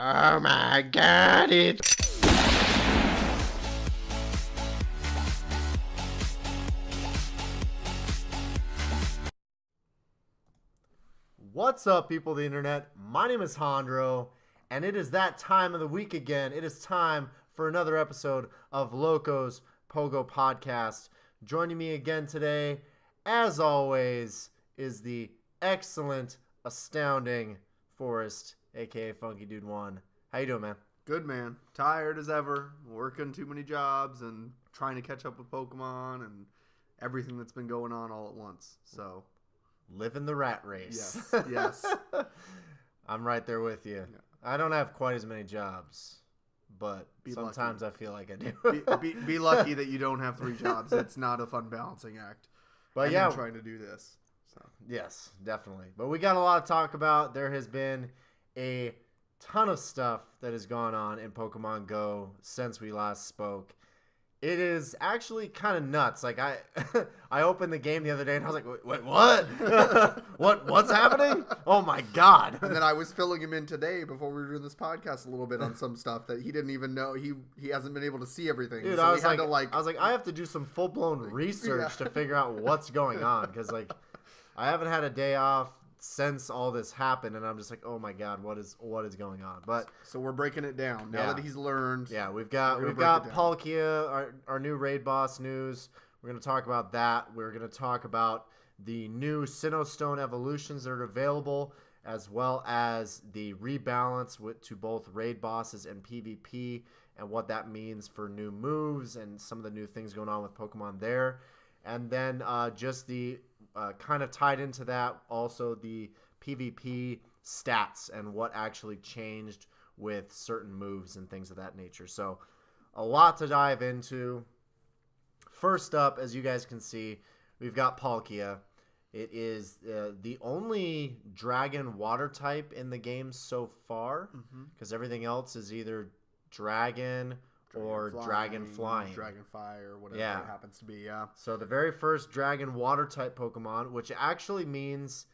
Oh my god, it's... What's up, people of the internet? My name is Hondro, and it is that time of the week again. It is time for another episode of Loco's PoGo podcast. Joining me again today, as always, is the excellent, astounding Forrest, aka Funky Dude One. How you doing, man? Good, man. Tired as ever. Working too many jobs and trying to catch up with Pokemon and everything that's been going on all at once. So, living the rat race. Yes. I'm right there with you. Yeah. I don't have quite as many jobs, but sometimes lucky. I feel like I do. Be lucky that you don't have 3 jobs. It's not a fun balancing act. But yeah, I'm trying to do this. So. Yes, definitely. But we got a lot to talk about. There has been a ton of stuff that has gone on in Pokemon Go since we last spoke. It is actually kind of nuts. Like I opened the game the other day and I was like, wait, what? What's happening? Oh my god. And then I was filling him in today before we were doing this podcast a little bit on some stuff that he didn't even know. He hasn't been able to see everything. Dude, so I was like, I have to do some full-blown research to figure out what's going on, because like I haven't had a day off since all this happened, and I'm just like, oh my god, what is going on? But so we're breaking it down now that he's learned. Yeah, we've got Palkia, our new raid boss news. We're gonna talk about that. We're gonna talk about the new Sinnoh Stone evolutions that are available, as well as the rebalance to both raid bosses and PvP, and what that means for new moves and some of the new things going on with Pokemon there. And then just the kind of tied into that, also the PvP stats and what actually changed with certain moves and things of that nature. So a lot to dive into. First up, as you guys can see, we've got Palkia. It is the only dragon water type in the game so far, because everything else is either dragon or dragon flying, dragon fire, whatever it happens to be. So the very first dragon water type Pokemon, which actually means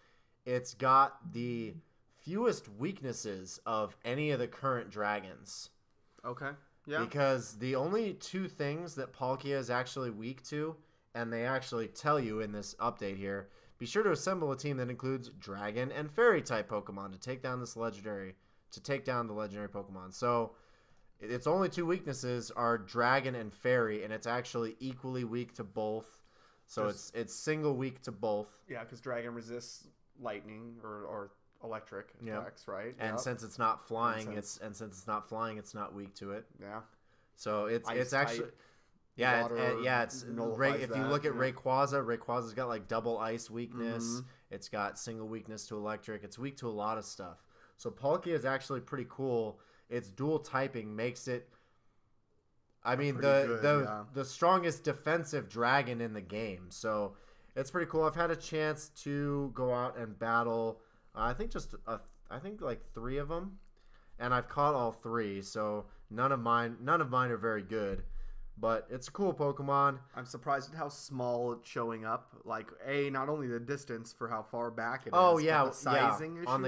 it's got the fewest weaknesses of any of the current dragons. Okay. Yeah. Because the only 2 things that Palkia is actually weak to, and they actually tell you in this update here, be sure to assemble a team that includes dragon and fairy type Pokemon to take down the legendary Pokemon. So its only 2 weaknesses are dragon and fairy, and it's actually equally weak to both. So it's single weak to both. Yeah, because dragon resists lightning or electric attacks, right? And since it's not flying, it's not weak to it. Yeah. So it's actually it's if you look at Rayquaza's got like double ice weakness. It's got single weakness to electric. It's weak to a lot of stuff. So Palkia is actually pretty cool. Its dual typing makes it, I mean, the strongest defensive dragon in the game. So it's pretty cool. I've had a chance to go out and battle, I think like 3 of them, and I've caught all 3. So none of mine are very good. But it's a cool Pokemon. I'm surprised at how small it's showing up. Like, not only the distance for how far back it is, but the sizing issues. On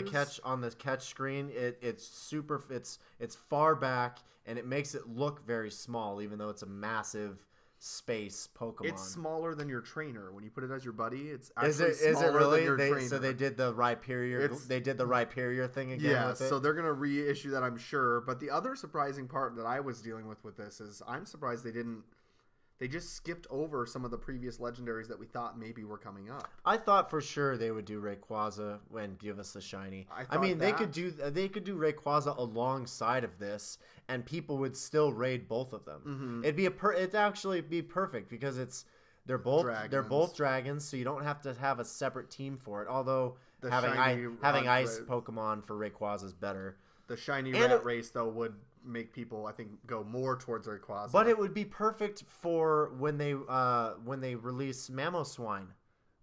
the catch screen, it's far back, and it makes it look very small, even though it's a massive space Pokemon. It's smaller than your trainer. When you put it as your buddy, it's actually is it smaller really? than your trainer. So they did the Rhyperior thing again. Yeah, with it? So they're gonna reissue that, I'm sure. But the other surprising part that I was dealing with this is I'm surprised they just skipped over some of the previous legendaries that we thought maybe were coming up. I thought for sure they would do Rayquaza and give us the shiny. I mean, they could do Rayquaza alongside of this, and people would still raid both of them. It'd actually be perfect, because they're both dragons, so you don't have to have a separate team for it. Although having ice Pokemon for Rayquaza is better. The shiny rat race though would make people, I think, go more towards Rayquaza. But it would be perfect for when they release Mamoswine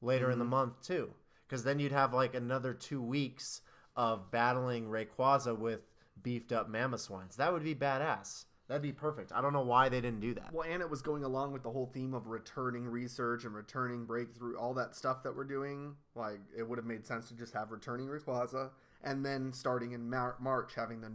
later in the month too, because then you'd have like another 2 weeks of battling Rayquaza with beefed up Mamoswines. That would be badass. That'd be perfect. I don't know why they didn't do that. Well, and it was going along with the whole theme of returning research and returning breakthrough, all that stuff that we're doing. Like, it would have made sense to just have returning Rayquaza and then starting in March having the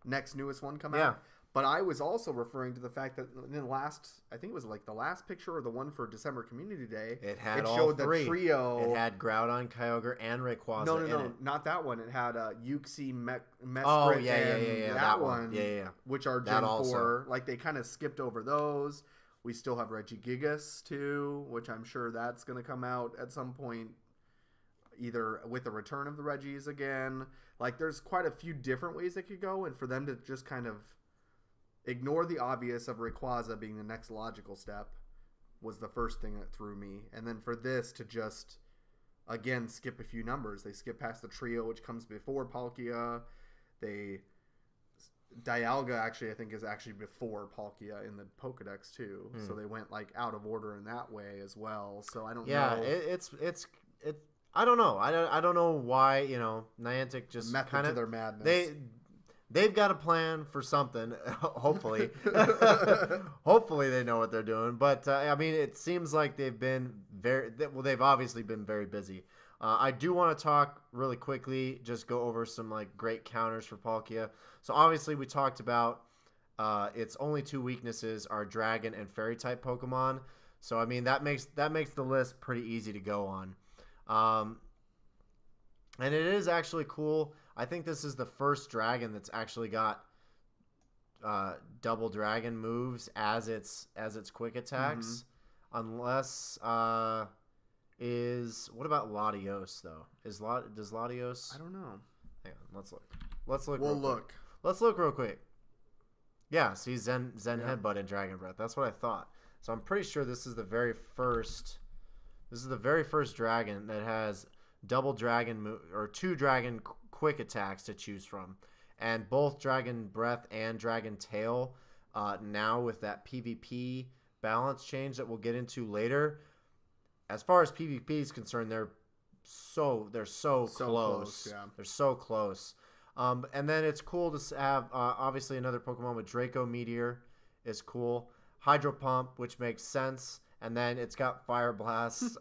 next newest one come Yeah. out. But I was also referring to the fact that in the last, I think it was like the last picture or the one for December Community Day, It had all showed three. the trio. It had Groudon, Kyogre, and Rayquaza in it. Not that one. It had Uxie, Mesprit, Oh, yeah, and that one. Yeah. Which are That Gen 4. also. Like, they kind of skipped over those. We still have Regigigas, too, which I'm sure that's going to come out at some point, either with the return of the Reggies again. Like, there's quite a few different ways they could go, and for them to just kind of ignore the obvious of Rayquaza being the next logical step was the first thing that threw me. And then for this to just, again, skip a few numbers. They skip past the trio, which comes before Palkia. Dialga, actually, I think, is actually before Palkia in the Pokedex, too. So they went, like, out of order in that way as well. So I don't know. Yeah, it's I don't know. I don't know why, Niantic just method kind to of their madness. They've got a plan for something. Hopefully, hopefully they know what they're doing. But I mean, it seems like they've obviously been very busy. I do want to talk really quickly, just go over some like great counters for Palkia. So obviously we talked about its only two weaknesses are Dragon and Fairy type Pokemon. So I mean that makes the list pretty easy to go on. And it is actually cool. I think this is the first dragon that's actually got double dragon moves as its quick attacks. Unless what about Latios though? Does Latios? I don't know. Hang on, let's look. Let's look. We'll look. Let's look real quick. Yeah, see Zen Headbutt and Dragon Breath. That's what I thought. So I'm pretty sure this is the very first. This is the very first dragon that has double dragon or two dragon quick attacks to choose from, and both Dragon Breath and Dragon Tail now with that PvP balance change that we'll get into later. As far as PvP is concerned, they're so close. Yeah. They're so close. And then it's cool to have obviously another Pokemon with Draco Meteor is cool. Hydro Pump, which makes sense, and then it's got Fire Blast.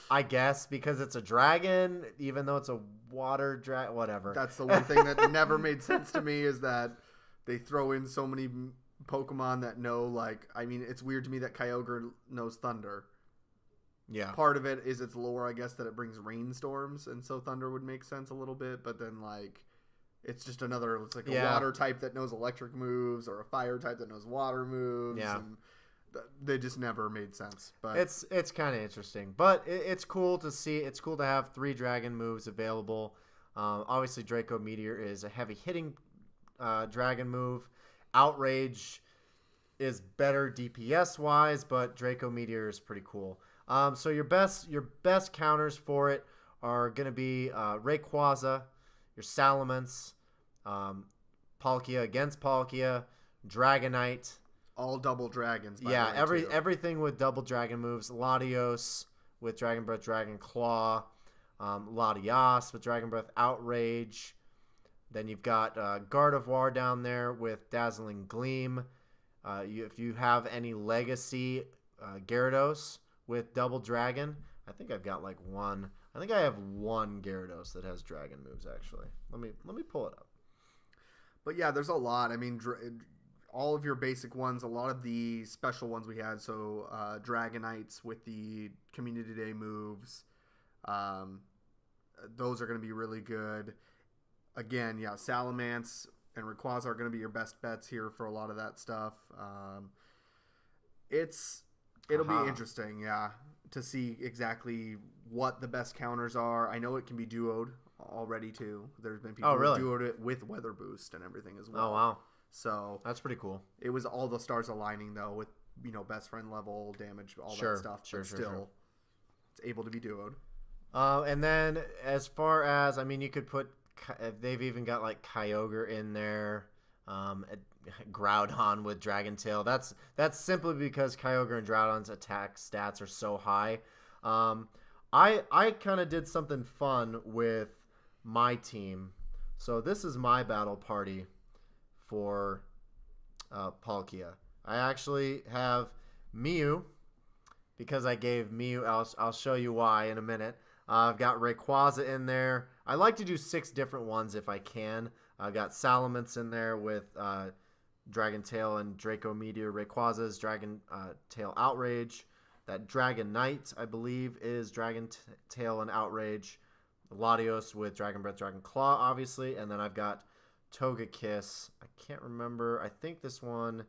I guess because it's a dragon, even though it's a water dragon, whatever. That's the one thing that never made sense to me is that they throw in so many Pokemon that know, like, I mean, it's weird to me that Kyogre knows Thunder. Yeah. Part of it is its lore, I guess, that it brings rainstorms, and so Thunder would make sense a little bit, but then, like, it's just it's like a water type that knows electric moves, or a fire type that knows water moves. Yeah. And they just never made sense. But it's kind of interesting, but it's cool to see. It's cool to have 3 dragon moves available. Obviously, Draco Meteor is a heavy hitting dragon move. Outrage is better DPS wise, but Draco Meteor is pretty cool. So your best counters for it are gonna be Rayquaza, your Salamence, Palkia against Palkia, Dragonite. all double dragons. Yeah, the way, too. everything with double dragon moves. Latios with Dragon Breath, Dragon Claw. Latias with Dragon Breath, Outrage. Then you've got Gardevoir down there with Dazzling Gleam. If you have any Legacy Gyarados with Double Dragon, I think I've got like one. I think I have one Gyarados that has dragon moves actually. Let me pull it up. But yeah, there's a lot. I mean, all of your basic ones, a lot of the special ones we had. So Dragonites with the Community Day moves. Those are going to be really good. Again, yeah, Salamence and Rayquaza are going to be your best bets here for a lot of that stuff. It'll be interesting, yeah, to see exactly what the best counters are. I know it can be duoed already too. There's been people who duoed it with Weather Boost and everything as well. Oh wow, so that's pretty cool. It was all the stars aligning though with best friend level damage, all that stuff. But still, it's able to be duoed. And then as far as you could put. They've even got like Kyogre in there, Groudon with Dragon Tail. That's simply because Kyogre and Groudon's attack stats are so high. I kind of did something fun with my team. So this is my battle party for Palkia. I actually have Mew because I gave Mew. I'll show you why in a minute. I've got Rayquaza in there. I like to do 6 different ones if I can. I got Salamence in there with Dragon Tail and Draco Meteor, Rayquaza's Dragon Tail Outrage. That Dragon Knight, I believe, is Dragon Tail and Outrage. Latios with Dragon Breath, Dragon Claw, obviously. And then I've got Togekiss. I can't remember. I think this one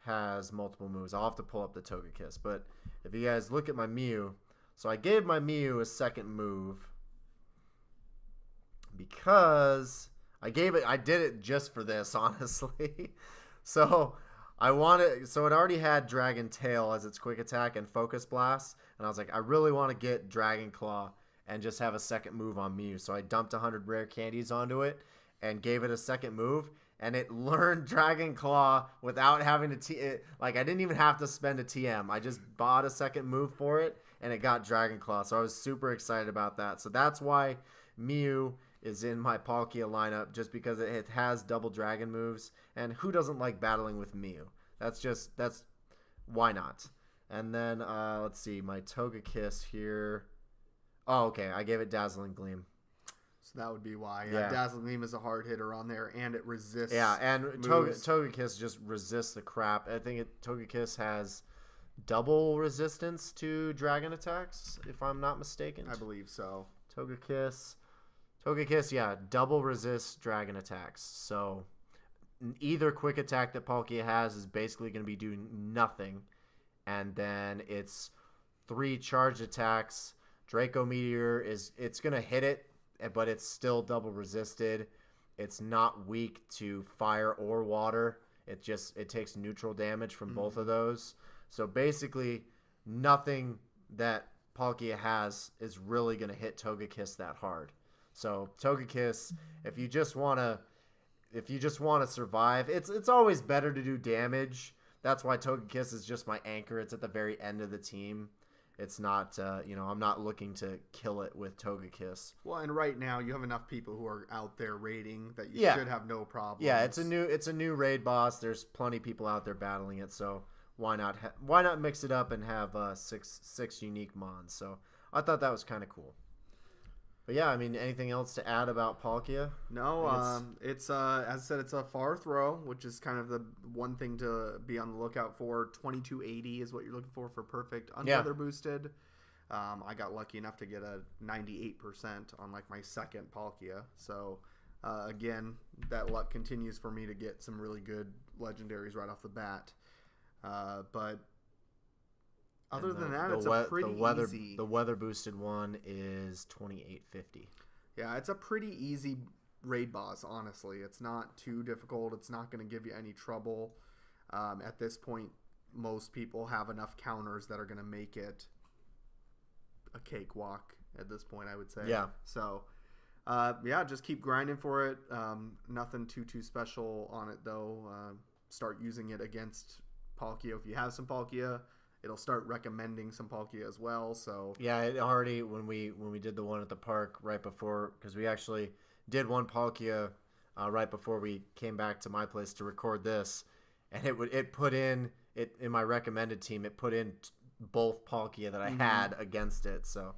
has multiple moves. I'll have to pull up the Togekiss. But if you guys look at my Mew, so I gave my Mew a second move because I did it just for this, honestly. So it already had Dragon Tail as its quick attack and Focus Blast, and I was like, I really want to get Dragon Claw and just have a second move on Mew. So I dumped 100 rare candies onto it and gave it a second move, and it learned Dragon Claw without having to I didn't even have to spend a TM. I just bought a second move for it, and it got Dragon Claw. So I was super excited about that. So that's why Mew is in my Palkia lineup, just because it has double dragon moves, and who doesn't like battling with Mew? That's why not? And then let's see, my Togekiss here. Oh, okay, I gave it Dazzling Gleam. So that would be why. Yeah, Dazzling Gleam is a hard hitter on there, and it resists. Yeah, and Togekiss just resists the crap. I think Togekiss has double resistance to dragon attacks, if I'm not mistaken. I believe so. Togekiss, yeah, double resist dragon attacks. So either quick attack that Palkia has is basically going to be doing nothing. And then it's 3 charged attacks. Draco Meteor it's going to hit it, but it's still double resisted. It's not weak to fire or water. It takes neutral damage from both of those. So basically nothing that Palkia has is really going to hit Togekiss that hard. So Togekiss, if you just want to survive, it's always better to do damage. That's why Togekiss is just my anchor. It's at the very end of the team. It's not, I'm not looking to kill it with Togekiss. Well, and right now you have enough people who are out there raiding that you should have no problem. Yeah, it's a new raid boss. There's plenty of people out there battling it, so why not mix it up and have 6 unique mons? So I thought that was kind of cool. But yeah, I mean, anything else to add about Palkia? No, it's as I said, it's a far throw, which is kind of the one thing to be on the lookout for. 2280 is what you're looking for perfect unweather boosted. I got lucky enough to get a 98% on my second Palkia. So again, that luck continues for me to get some really good legendaries right off the bat. But other than that, it's a pretty easy. The weather boosted one is 2850. Yeah, it's a pretty easy raid boss, honestly. It's not too difficult. It's not going to give you any trouble. At this point, most people have enough counters that are going to make it a cakewalk at this point, I would say. Yeah. So, just keep grinding for it. Nothing too special on it, though. Start using it against Palkia. If you have some Palkia, it'll start recommending some Palkia as well. So yeah, it already when we did the one at the park right before, because we actually did one Palkia right before we came back to my place to record this, and it put in my recommended team. It put in both Palkia that I had against it. So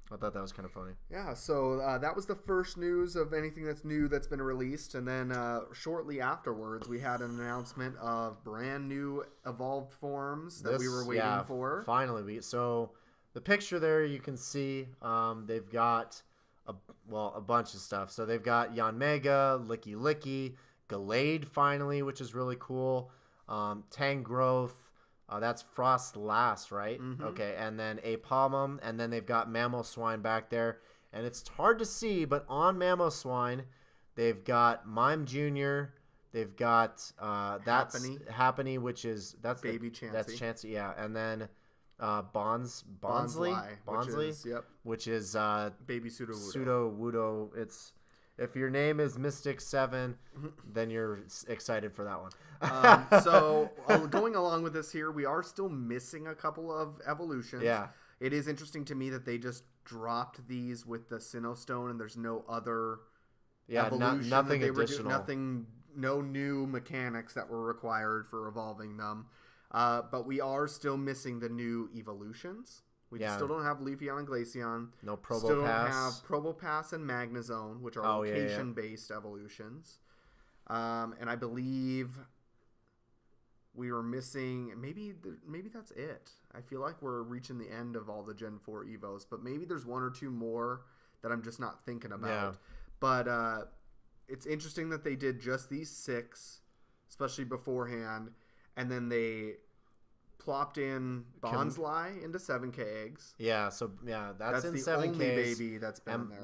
I thought that was kind of funny. Yeah, so that was the first news of anything that's new that's been released. And then shortly afterwards, we had an announcent of brand new evolved forms that we were waiting for. Finally. So the picture there, you can see they've got a bunch of stuff. So they've got Yanmega, Licky Licky, Gallade finally, which is really cool. Tangrowth. That's Frost Last, right? Okay, and then Apalmum, and then they've got Mamoswine back there. And it's hard to see, but on Mamoswine, they've got Mime Jr., they've got Happiny, which is Baby Chansey. That's Chansey, yeah. And then Bonsley, which is Baby Pseudo-Wudo. Pseudo-Wudo. It's if your name is Mystic 7, then you're excited for that one. So going along with this here, we are still missing a couple of evolutions. Yeah. It is interesting to me that they just dropped these with the Sinnoh Stone, and there's no other evolution. Nothing additional. No new mechanics that were required for evolving them. But we are still missing the new evolutions. We Yeah. still don't have Leafeon and Glaceon. No Probopass. Still don't have Probopass and Magnezone, which are Oh, yeah, yeah. location-based evolutions. And I believe we were missing. Maybe that's it. I feel like we're reaching the end of all the Gen 4 Evos, but maybe there's one or two more that I'm just not thinking about. Yeah. But it's interesting that they did just these 6, especially beforehand, and then they plopped in Bonsly into 7K eggs. Yeah, so that's in the 7Ks. only baby that's been in there.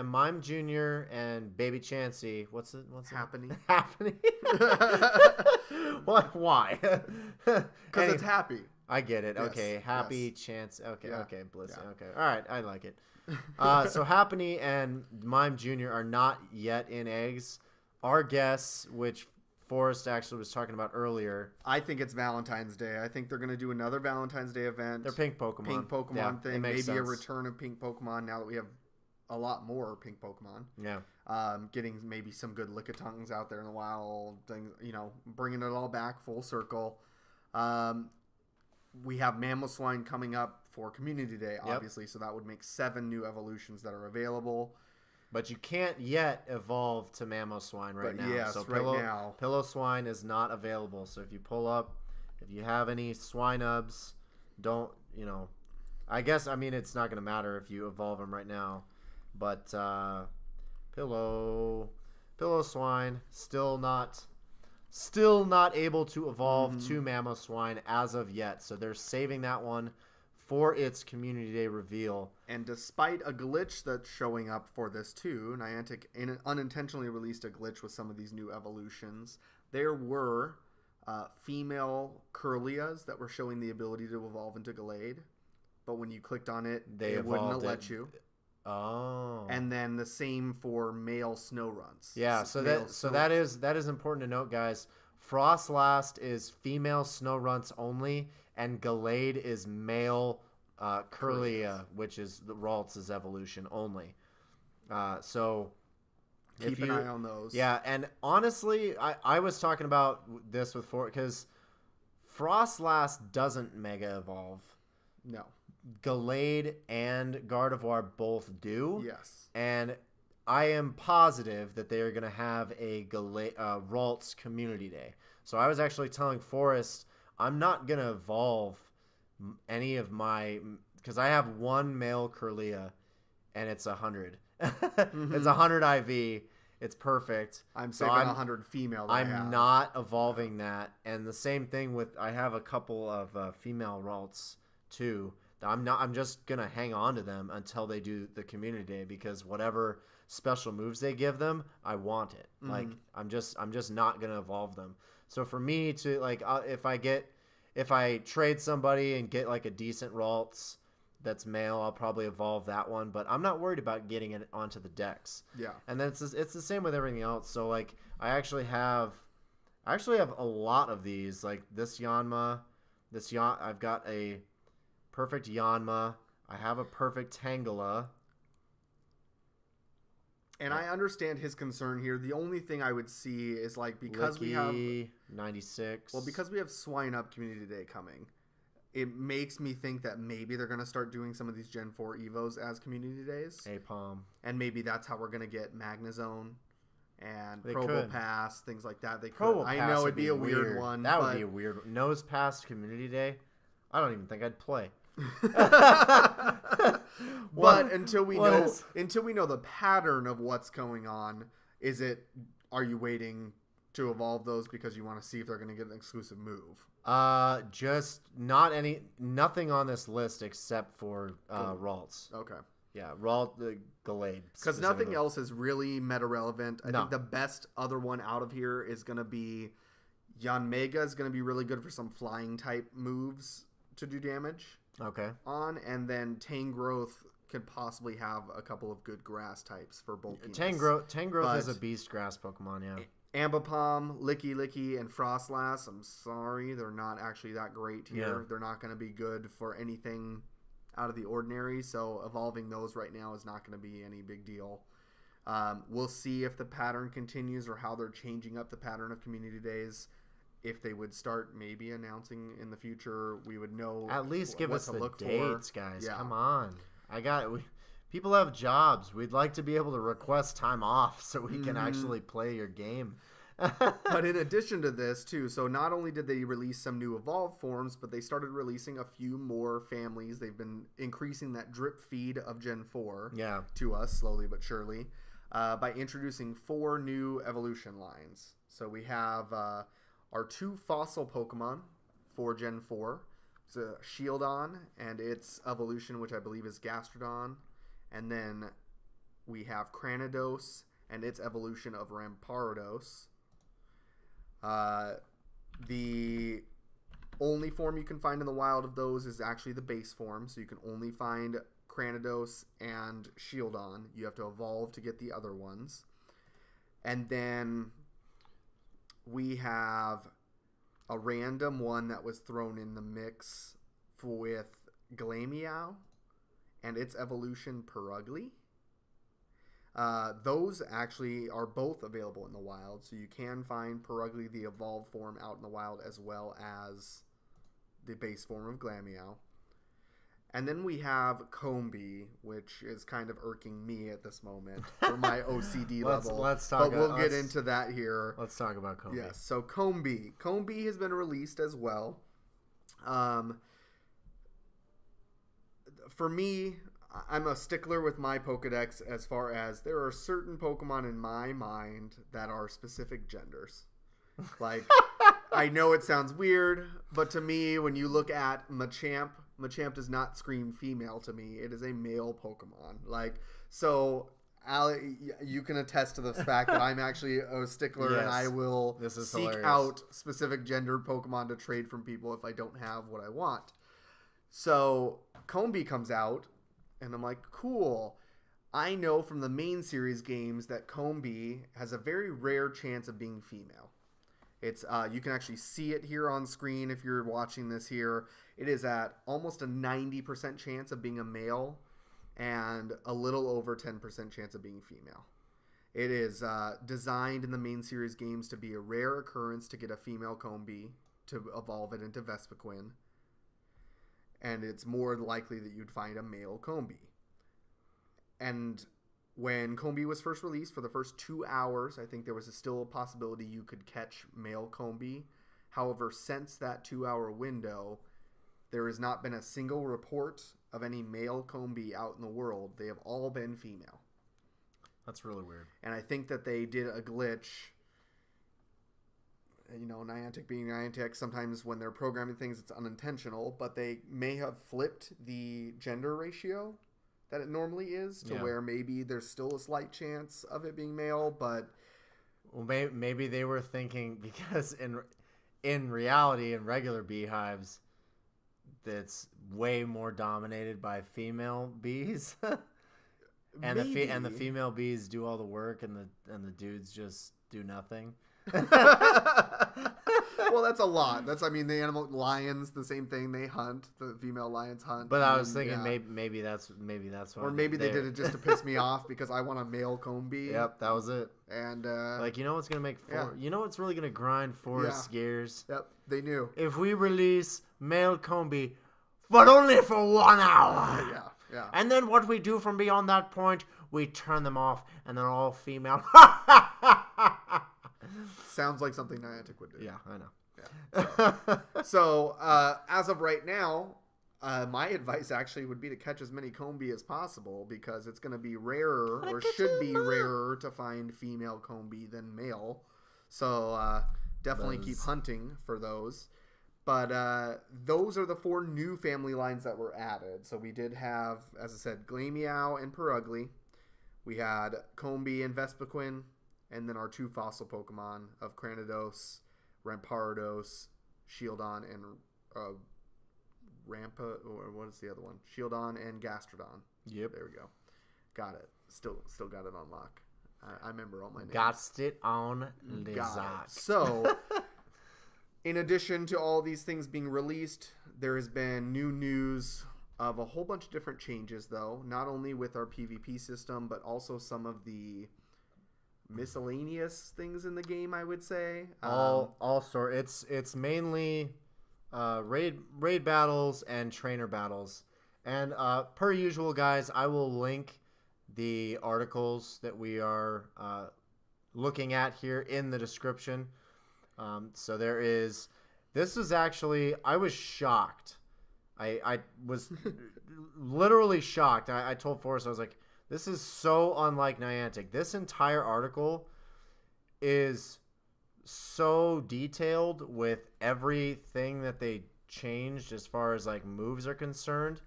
Mime Jr. and Baby Chansey. What's it? Happening. Happening. What? Why? Because it's happy. I get it. Yes, Okay, Happy yes. Chance. Okay, Yeah, okay, Bliss. yeah. Okay, all right, I like it. So Happy and Mime Jr. are not yet in eggs. Our guess, which Forrest actually was talking about earlier. I think it's Valentine's Day. I think they're going to do another Valentine's Day event. They're pink Pokemon. Pink Pokemon Yeah, thing. it makes Maybe a sense. return of pink Pokemon now that we have a lot more pink Pokemon. Yeah. Getting maybe some good Lickitungs out there in the wild. Things, bringing it all back full circle. We have Mamoswine coming up for Community Day, obviously. So that would make 7 new evolutions that are available. But you can't yet evolve to Mamoswine right now. Yes, so now. Pillow-Swine is not available. So if you pull up, if you have any Swinubs, don't, I guess, it's not going to matter if you evolve them right now. But Pillow-Swine, still not able to evolve to Mamoswine as of yet. So they're saving that one for its Community Day reveal. And despite a glitch that's showing up for this too, Niantic unintentionally released a glitch with some of these new evolutions. There were female Curlias that were showing the ability to evolve into Gallade, but when you clicked on it, it wouldn't let you. Oh. And then the same for male Snowrunts. Yeah, so that is important to note, guys. Frostlast is female Snowrunts only, and Gallade is male Curlia, which is the Ralts' evolution only. So keep an eye on those. Yeah, and honestly, I was talking about this with because Frostlast doesn't Mega Evolve. No. Gallade and Gardevoir both do. Yes. And I am positive that they are going to have a Ralts Community Day. So I was actually telling Forrest, I'm not going to evolve any of my... Because I have one male Curlia, and it's 100. It's 100 IV. It's perfect. I'm saving 100 female. I'm not evolving that. And the same thing with... I have a couple of female Ralts, too. I'm just going to hang on to them until they do the Community Day, because whatever special moves they give them, I want it. Like, I'm just not going to evolve them. So for me to, like, if I trade somebody and get like a decent Ralts that's male, I'll probably evolve that one, but I'm not worried about getting it onto the decks. Yeah. And then it's the same with everything else. So like I actually have a lot of these, like this Yanma, I've got a perfect Yanma, I have a perfect Tangela. And I understand his concern here. The only thing I would see is, like, because we have 96. Well, because we have Swine Up Community Day coming, it makes me think that maybe they're going to start doing some of these Gen 4 Evos as Community Days. Apom. And maybe that's how we're going to get Magnezone and They Probopass, things like that. They could. Probopass I know would it'd be a weird one. That would be a weird one. Nose Pass Community Day? I don't even think I'd play. But until we know the pattern of what's going on, are you waiting to evolve those because you want to see if they're going to get an exclusive move? Just nothing on this list except for Ralts. Okay. Yeah, Gallade. Because nothing else is really meta relevant. I think the best other one out of here is going to be Yanmega is going to be really good for some flying type moves to do damage. Okay. And then Tangrowth could possibly have a couple of good grass types for bulkiness. Tangrowth is a beast grass Pokemon, yeah. Ambipom, Licky, and Frostlass, I'm sorry, they're not actually that great here. Yeah. They're not going to be good for anything out of the ordinary, so evolving those right now is not going to be any big deal. We'll see if the pattern continues or how they're changing up the pattern of Community Days. if they would start maybe announcing in the future, we would know. At least give what us to the look dates, for. guys. Yeah. Come on. People have jobs. We'd like to be able to request time off so we can actually play your game. But in addition to this, too, so not only did they release some new evolved forms, but they started releasing a few more families. They've been increasing that drip feed of Gen 4 to us slowly but surely by introducing 4 new evolution lines. So we have our 2 fossil Pokemon for Gen 4. It's a Shieldon and its evolution, which I believe is Gastrodon. And then we have Cranidos and its evolution of Rampardos. The only form you can find in the wild of those is actually the base form, so you can only find Cranidos and Shieldon. You have to evolve to get the other ones. And then we have a random one that was thrown in the mix with Glameow and its evolution Perugly. Those actually are both available in the wild, so you can find Perugly, the evolved form, out in the wild as well as the base form of Glameow. And then we have Combee, which is kind of irking me at this moment for my OCD level. Let's talk. But we'll get into that here. Let's talk about Combee. Yes, so Combee. Combee has been released as well. For me, I'm a stickler with my Pokedex as far as there are certain Pokemon in my mind that are specific genders. Like, I know it sounds weird, but to me, when you look at Machamp does not scream female to me. It is a male Pokemon. Like, so, Ali, you can attest to the fact that I'm actually a stickler, and I will seek out specific gendered Pokemon to trade from people if I don't have what I want. So, Combee comes out, and I'm like, cool. I know from the main series games that Combee has a very rare chance of being female. It's you can actually see it here on screen if you're watching this here. It is at almost a 90% chance of being a male and a little over 10% chance of being female. It is designed in the main series games to be a rare occurrence to get a female Combee to evolve it into Vespiquen. And it's more likely that you'd find a male Combee. And when Combee was first released, for the first 2 hours, I think there was still a possibility you could catch male Combee. However, since that 2-hour window, there has not been a single report of any male Combee out in the world. They have all been female. That's really weird. And I think that they did a glitch. You know, Niantic being Niantic, sometimes when they're programming things, it's unintentional, but they may have flipped the gender ratio that it normally is to where maybe there's still a slight chance of it being male, but... Well, maybe they were thinking, because in reality, in regular beehives, that's way more dominated by female bees. And the female bees do all the work, and the dudes just do nothing. Well, that's a lot. The animal lions, the same thing. They hunt. The female lions hunt. But I was thinking maybe that's why. Or maybe they did it just to piss me off because I want a male Combee. Yep, that was it. And like, you know what's gonna make you know what's really gonna grind forest gears? Yep, they knew. If we release male Combee, but only for 1 hour. Yeah. And then what we do from beyond that point, we turn them off, and they're all female. Sounds like something Niantic would do. Yeah, I know. Yeah. So as of right now, my advice actually would be to catch as many Combee as possible because it's going to be rarer, or should be rarer, to find female Combee than male. So definitely keep hunting for those. But those are the 4 new family lines that were added. So we did have, as I said, Glameow and Perugly. We had Combee and Vespiquen. And then our 2 fossil Pokemon of Cranidos, Rampardos, Shieldon, and Rampa, or what is the other one? Shieldon and Gastrodon. Yep. There we go. Got it. Still got it on lock. I remember all my names. Got it on Lizak. So, in addition to all these things being released, there has been new news of a whole bunch of different changes, though. Not only with our PvP system, but also some of the miscellaneous things in the game, I would say. All sort. It's mainly raid battles and trainer battles. And per usual, guys, I will link the articles that we are looking at here in the description. So there is. This is actually. I was shocked. I was literally shocked. I told Forrest, I was like, this is so unlike Niantic. This entire article is so detailed with everything that they changed as far as like moves are concerned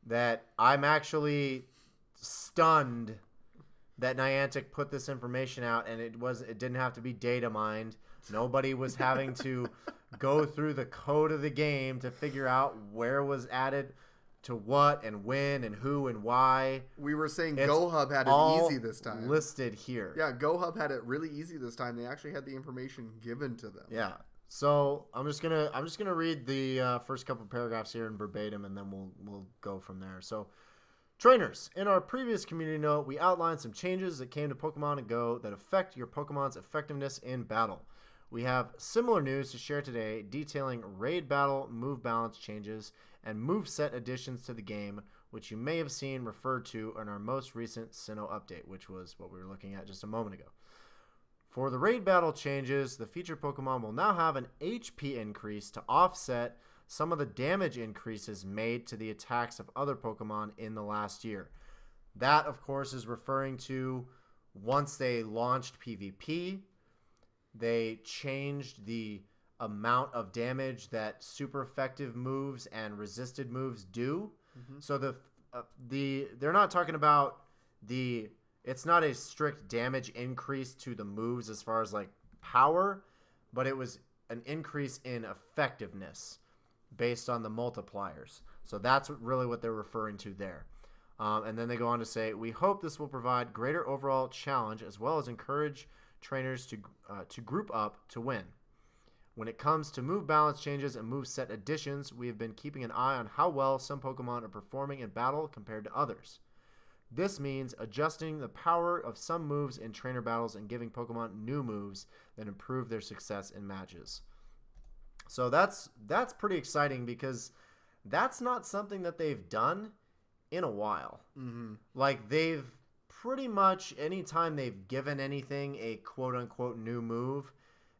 that I'm actually stunned that Niantic put this information out, and it didn't have to be data mined. Nobody was having to go through the code of the game to figure out where was added to what and when and who and why. We were saying It's GoHub had it all easy this time. listed here. Yeah, GoHub had it really easy this time. They actually had the information given to them. Yeah. So I'm just gonna read the first couple paragraphs here in verbatim, and then we'll go from there. So, trainers, in our previous community note, we outlined some changes that came to Pokemon Go that affect your Pokemon's effectiveness in battle. We have similar news to share today, detailing raid battle move balance changes and moveset additions to the game, which you may have seen referred to in our most recent Sinnoh update, which was what we were looking at just a moment ago. For the raid battle changes, the featured Pokemon will now have an HP increase to offset some of the damage increases made to the attacks of other Pokemon in the last year. That, of course, is referring to once they launched PvP, they changed the amount of damage that super effective moves and resisted moves do. Mm-hmm. So they're not talking about it's not a strict damage increase to the moves as far as like power, but it was an increase in effectiveness based on the multipliers. So that's really what they're referring to there. And then they go on to say, we hope this will provide greater overall challenge as well as encourage trainers to group up to win. When it comes to move balance changes and move set additions, we have been keeping an eye on how well some Pokemon are performing in battle compared to others. This means adjusting the power of some moves in trainer battles and giving Pokemon new moves that improve their success in matches. So that's pretty exciting because that's not something that they've done in a while. Mm-hmm. Like they've pretty much anytime they've given anything a quote-unquote new move,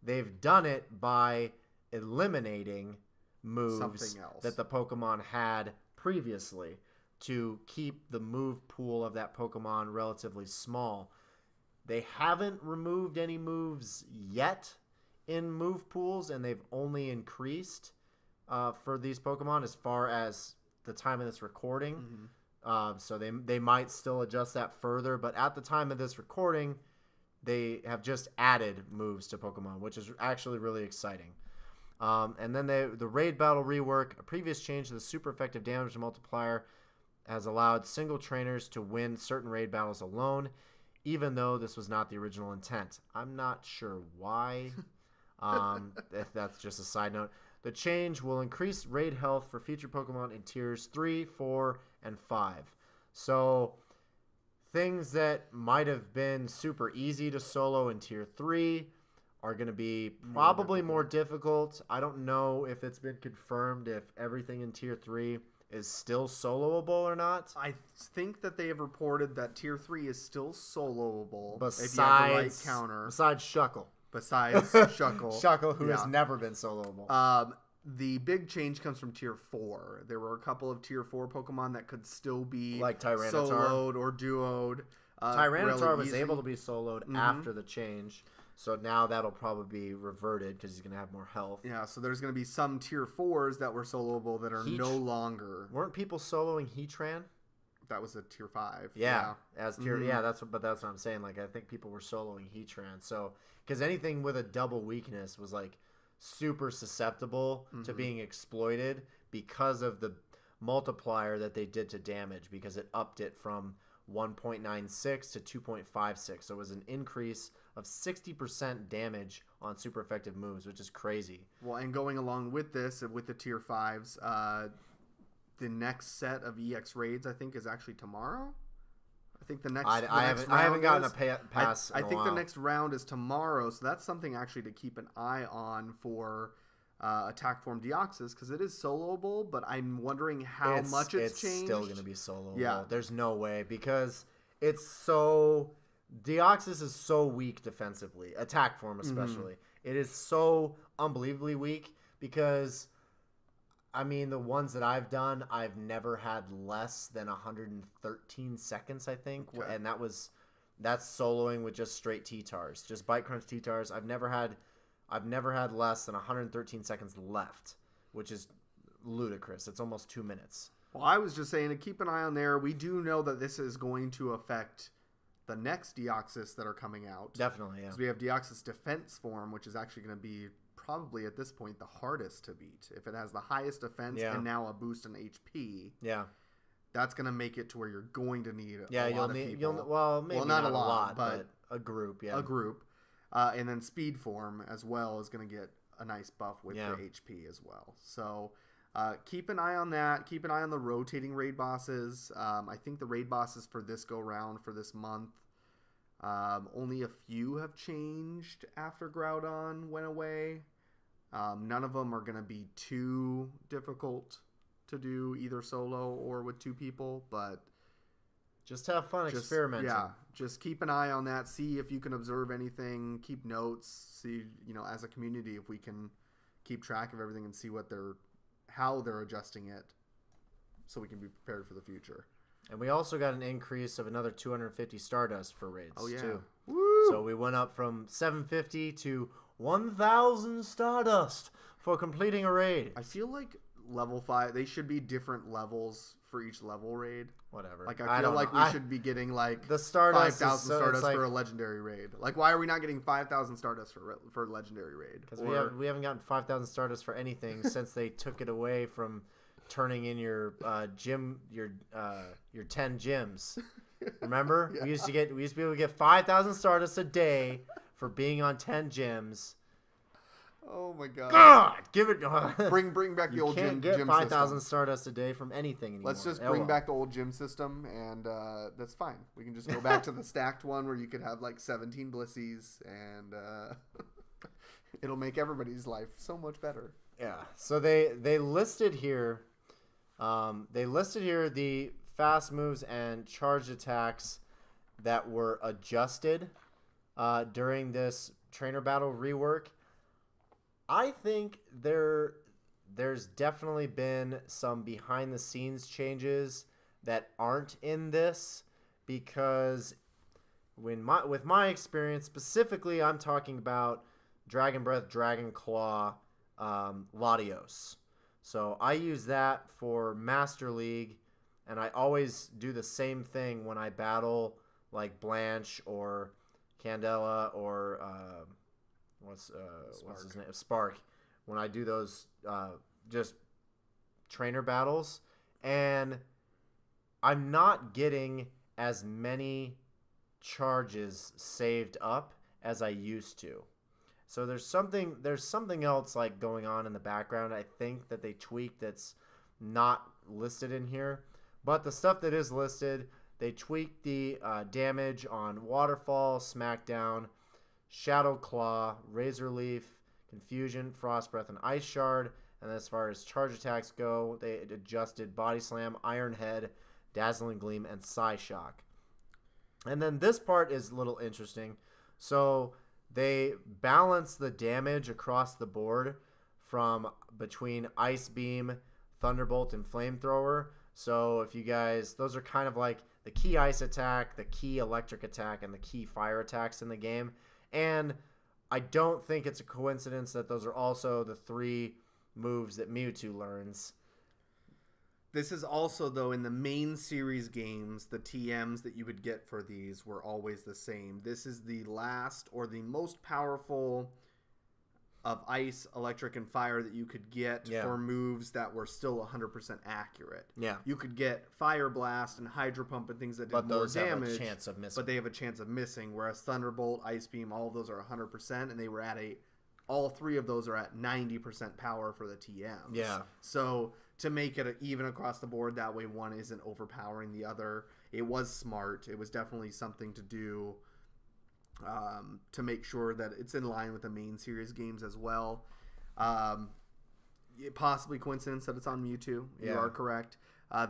they've done it by eliminating moves that the Pokemon had previously to keep the move pool of that Pokemon relatively small. They haven't removed any moves yet in move pools, and they've only increased for these Pokemon as far as the time of this recording. Mm-hmm. So they might still adjust that further, but at the time of this recording, they have just added moves to Pokemon, which is actually really exciting. And then the raid battle rework, a previous change to the super effective damage multiplier, has allowed single trainers to win certain raid battles alone, even though this was not the original intent. I'm not sure why. If that's just a side note. The change will increase raid health for featured Pokemon in tiers 3, 4, and 5. So things that might have been super easy to solo in tier 3 are going to be probably more difficult. I don't know if it's been confirmed if everything in tier 3 is still soloable or not. I think that they have reported that tier 3 is still soloable besides, if you have the right counter. Besides Shuckle. Besides Shuckle. Shuckle, who has never been soloable. The big change comes from tier 4. There were a couple of tier 4 Pokemon that could still be like Tyranitar. Soloed or duoed. Tyranitar really was easy. able to be soloed after the change. So now that'll probably be reverted because he's going to have more health. Yeah, so there's going to be some tier 4s that were soloable that are no longer. Weren't people soloing Heatran? That was a tier 5. Yeah. As tier that's what I'm saying. Like I think people were soloing Heatran. So because anything with a double weakness was like super susceptible to being exploited because of the multiplier that they did to damage, because it upped it from 1.96 to 2.56. So it was an increase of 60% damage on super effective moves, which is crazy. Well, and going along with this, with the tier 5s, the next set of EX raids, I think, is actually tomorrow. I think the next. I haven't gotten a pass. I think the next round is tomorrow, so that's something actually to keep an eye on for Attack Form Deoxys, because it is soloable, but I'm wondering how much it's changed. It's still going to be soloable. Yeah. There's no way, because Deoxys is so weak defensively, Attack Form especially. Mm-hmm. It is so unbelievably weak because, I mean, the ones that I've done, I've never had less than 113 seconds, I think, and that's soloing with just straight T-Tars, just Bite Crunch T-Tars. I've never had less than 113 seconds left, which is ludicrous. It's almost 2 minutes. Well, I was just saying to keep an eye on there. We do know that this is going to affect the next Deoxys that are coming out. Definitely, yeah. Because we have Deoxys Defense Form, which is actually going to be probably at this point the hardest to beat. If it has the highest defense and now a boost in HP, that's going to make it to where you're going to need a lot of people. Maybe not a lot, but a group, A group. And then Speed Form as well is going to get a nice buff with the HP as well. So keep an eye on that. Keep an eye on the rotating raid bosses. I think the raid bosses for this go-round for this month, only a few have changed after Groudon went away. None of them are going to be too difficult to do either solo or with two people, but just have fun experimenting. Yeah, just keep an eye on that. See if you can observe anything. Keep notes. See, as a community, if we can keep track of everything and see how they're adjusting it, so we can be prepared for the future. And we also got an increase of another 250 Stardust for raids too. Woo! So we went up from 750 to 1,000 Stardust for completing a raid. I feel like level 5, they should be different levels for each level raid. Whatever. Like I feel like we should be getting like the Stardust 5,000 Stardust for a legendary raid. Like, why are we not getting 5,000 Stardust for a legendary raid? Because we haven't gotten 5,000 Stardust for anything since they took it away from turning in your your 10 gyms. Remember? We used to be able to get 5,000 Stardust a day for being on 10 gyms. Oh my god! God, give it. bring back the old gym. You can't get 5,000 Stardust a day from anything anymore. Let's just bring back the old gym system, and that's fine. We can just go back to the stacked one where you could have like 17 Blissies, and it'll make everybody's life so much better. Yeah. So they listed here. The fast moves and charged attacks that were adjusted during this trainer battle rework. I think there's definitely been some behind the scenes changes that aren't in this, because with my experience specifically, I'm talking about Dragon Breath, Dragon Claw, Latios. So I use that for Master League, and I always do the same thing when I battle like Blanche or Candela or what's his name? Spark. When I do those just trainer battles, and I'm not getting as many charges saved up as I used to. So there's something else like going on in the background, I think, that they tweaked that's not listed in here. But the stuff that is listed, they tweaked the damage on Waterfall, Smackdown, Shadow Claw, Razor Leaf, Confusion, Frost Breath, and Ice Shard. And as far as charge attacks go, they adjusted Body Slam, Iron Head, Dazzling Gleam, and Psy Shock. And then this part is a little interesting. So they balance the damage across the board from between Ice Beam, Thunderbolt, and Flamethrower. So if you guys, those are kind of like the key ice attack, the key electric attack, and the key fire attacks in the game. And I don't think it's a coincidence that those are also the 3 moves that Mewtwo learns. This is also, though, in the main series games, the TMs that you would get for these were always the same. This is the last or the most powerful of ice, electric, and fire that you could get for moves that were still 100% accurate. Yeah. You could get Fire Blast and Hydro Pump and things that did more damage. Have a chance of missing. But they have a chance of missing, whereas Thunderbolt, Ice Beam, all of those are 100%, and they were at all 3 of those are at 90% power for the TMs. Yeah. So to make it even across the board, that way one isn't overpowering the other. it was smart. It was definitely something to do to make sure that it's in line with the main series games as well. Possibly coincidence that it's on Mewtwo. You are correct.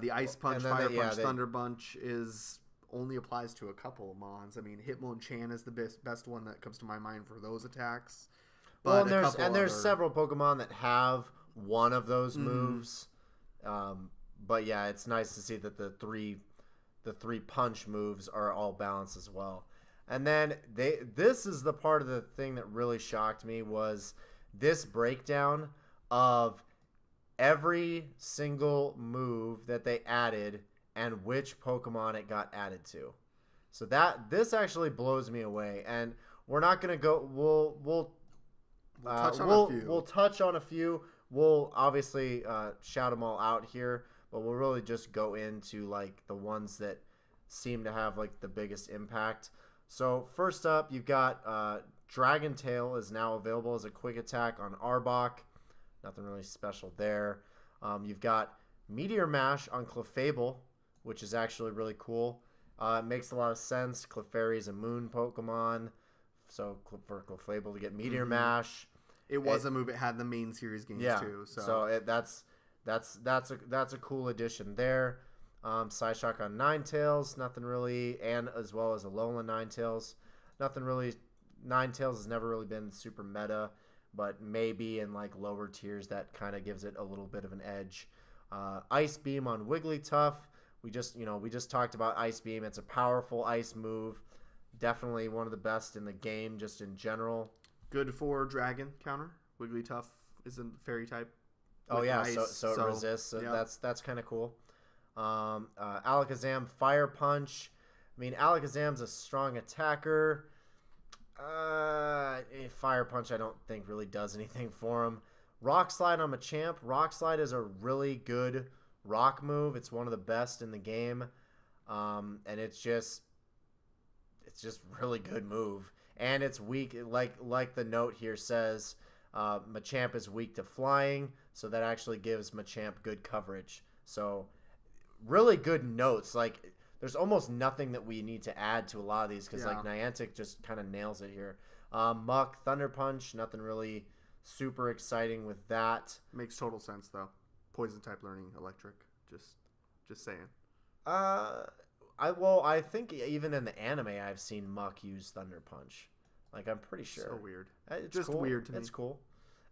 The Ice Punch, Fire Punch, Thunder Punch only applies to a couple of mons. I mean, Hitmonchan is the best one that comes to my mind for those attacks. But there's several Pokemon that have one of those moves. But yeah, it's nice to see that the three punch moves are all balanced as well. And then this is the part of the thing that really shocked me was this breakdown of every single move that they added and which Pokemon it got added to. So this actually blows me away. And we're not gonna go. We'll touch on a few. We'll obviously shout them all out here, but we'll really just go into like the ones that seem to have like the biggest impact. So first up, you've got Dragon Tail is now available as a quick attack on Arbok. Nothing really special there. You've got Meteor Mash on Clefable, which is actually really cool. It makes a lot of sense. Clefairy is a moon Pokemon, so for Clefable to get Meteor Mash, it was a move. It had the main series games too. So that's a cool addition there. Psyshock on Ninetales, nothing really, and as well as Alolan Ninetales, nothing really. Ninetales has never really been super meta, but maybe in like lower tiers that kind of gives it a little bit of an edge. Ice Beam on Wigglytuff. We just talked about Ice Beam. It's a powerful ice move. Definitely one of the best in the game, just in general. Good for Dragon counter. Wigglytuff is a fairy type. Oh yeah, so it resists. So yeah. That's kind of cool. Alakazam Fire Punch. I mean, Alakazam's a strong attacker. Fire Punch I don't think really does anything for him. Rock Slide on Machamp. Rock Slide is a really good rock move. It's one of the best in the game, and it's just really good move. And it's weak, like the note here says. Machamp is weak to flying, so that actually gives Machamp good coverage. So really good notes. Like there's almost nothing that we need to add to a lot of these because like Niantic just kind of nails it here. Muck, Thunder Punch, nothing really super exciting with that. Makes total sense though. Poison type learning electric. Just saying. I think even in the anime I've seen Muck use Thunder Punch. Like I'm pretty sure. So weird. It's just cool. Weird to me. It's cool.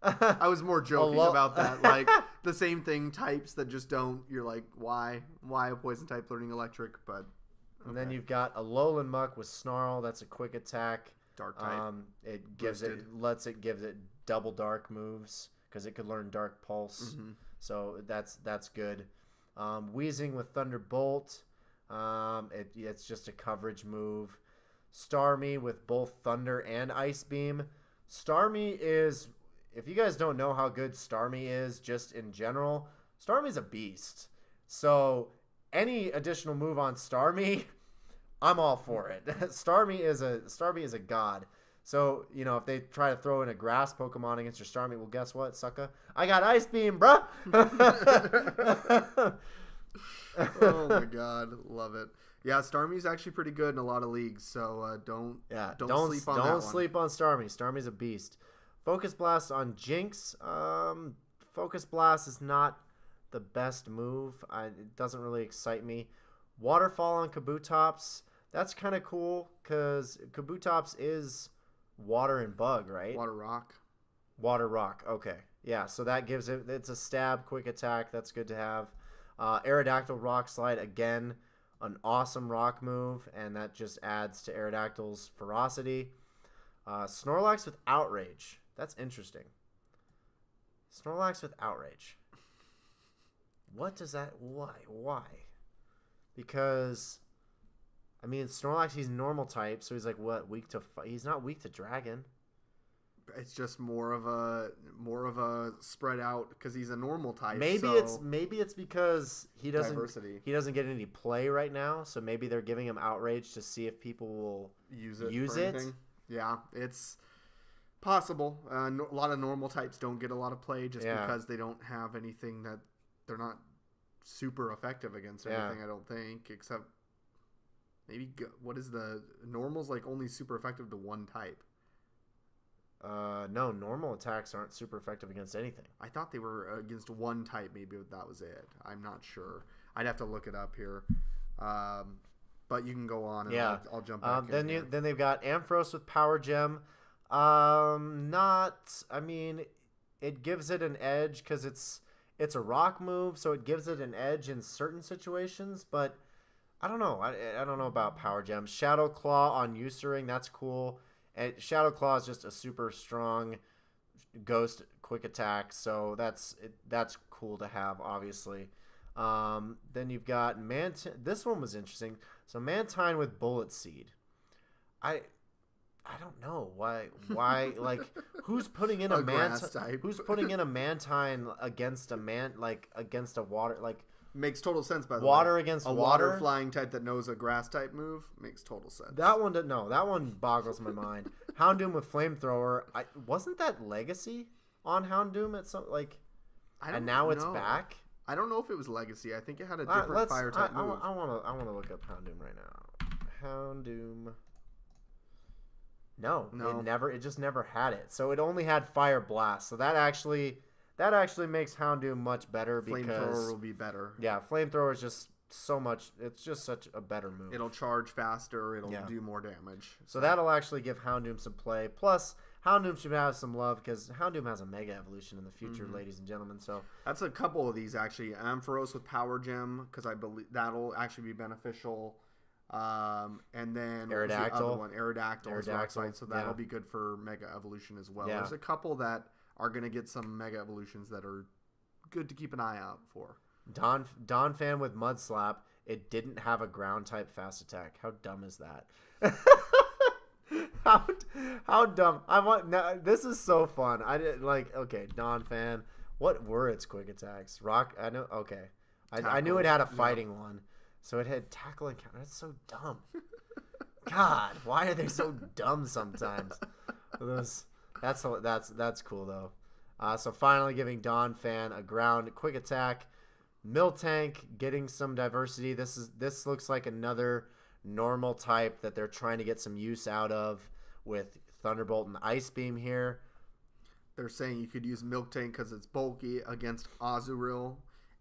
I was more joking about that. Like the same thing types that just don't. You're like, why a poison type learning electric? But okay. And then you've got Alolan Muck with Snarl. That's a quick attack. Dark type. It gives it double dark moves because it could learn Dark Pulse. Mm-hmm. So that's good. Wheezing with Thunderbolt. It's just a coverage move. Starmie with both Thunder and Ice Beam. Starmie is, if you guys don't know how good Starmie is just in general, Starmie's a beast. So any additional move on Starmie, I'm all for it. Starmie is a god. So, if they try to throw in a grass Pokemon against your Starmie, well, guess what, sucker? I got Ice Beam, bruh! Oh my god, love it. Yeah, Starmie's actually pretty good in a lot of leagues, so don't sleep on that one. Don't sleep on Starmie. Starmie's a beast. Focus Blast on Jinx. Focus Blast is not the best move. It doesn't really excite me. Waterfall on Kabutops. That's kind of cool because Kabutops is water and bug, right? Water Rock. Water Rock. Okay. Yeah, so that gives it's a stab, quick attack. That's good to have. Aerodactyl Rock Slide, again, an awesome rock move, and that just adds to Aerodactyl's ferocity. Snorlax with Outrage. That's interesting. Snorlax with Outrage. What does that... Why? Because, I mean, Snorlax, he's normal type, so he's like, what, weak to... He's not weak to Dragon. It's just more of a spread out because he's a normal type. Maybe it's because he doesn't diversity. He doesn't get any play right now, so maybe they're giving him Outrage to see if people will use it. Yeah, it's possible. A lot of normal types don't get a lot of play just because they don't have anything that they're not super effective against. Anything, I don't think, except Maybe what is the normal's like only super effective to one type? No, normal attacks aren't super effective against anything. I thought they were against one type. Maybe that was it. I'm not sure. I'd have to look it up here. But you can go on, and I'll jump back in here. Then they've got Ampharos with Power Gem. It gives it an edge because it's a rock move, so it gives it an edge in certain situations. But I don't know. I don't know about Power Gem. Shadow Claw on Usering, that's cool. And Shadow Claw is just a super strong ghost quick attack, so that's cool to have, obviously. Then you've got this one was interesting. So Mantine with Bullet Seed. I don't know why like who's putting in a Mantine? Who's putting in a Mantine against a water makes total sense, by the water way. Against a water flying type that knows a grass type move makes total sense. That one boggles my mind. Houndoom with Flamethrower. Wasn't that Legacy on Houndoom at some and now it's back? I don't know if it was Legacy. I think it had a different fire type move. I want to look up Houndoom right now. Houndoom. No. It just never had it. So it only had Fire Blast. So that actually makes Houndoom much better because Flamethrower will be better. Yeah, Flamethrower is just so much. It's just such a better move. It'll charge faster. It'll do more damage. So that'll actually give Houndoom some play. Plus, Houndoom should have some love because Houndoom has a Mega Evolution in the future, ladies and gentlemen. So that's a couple of these actually. Ampharos with Power Gem because I believe that'll actually be beneficial. And then Aerodactyl. The other one? Aerodactyl is rock slide, so that'll be good for Mega Evolution as well. Yeah. There's a couple that are going to get some Mega Evolutions that are good to keep an eye out for. Don Fan with Mud Slap. It didn't have a ground type fast attack. How dumb is that? How dumb? This is so fun. I did okay, Don Fan. What were its quick attacks? Rock. I know. Okay, I knew it had a fighting one, so it had tackle and counter. That's so dumb. God, why are they so dumb sometimes? That's cool though. So finally giving Don Fan a ground quick attack. Miltank getting some diversity. This looks like another normal type that they're trying to get some use out of with Thunderbolt and Ice Beam here. They're saying you could use Miltank because it's bulky against Azurill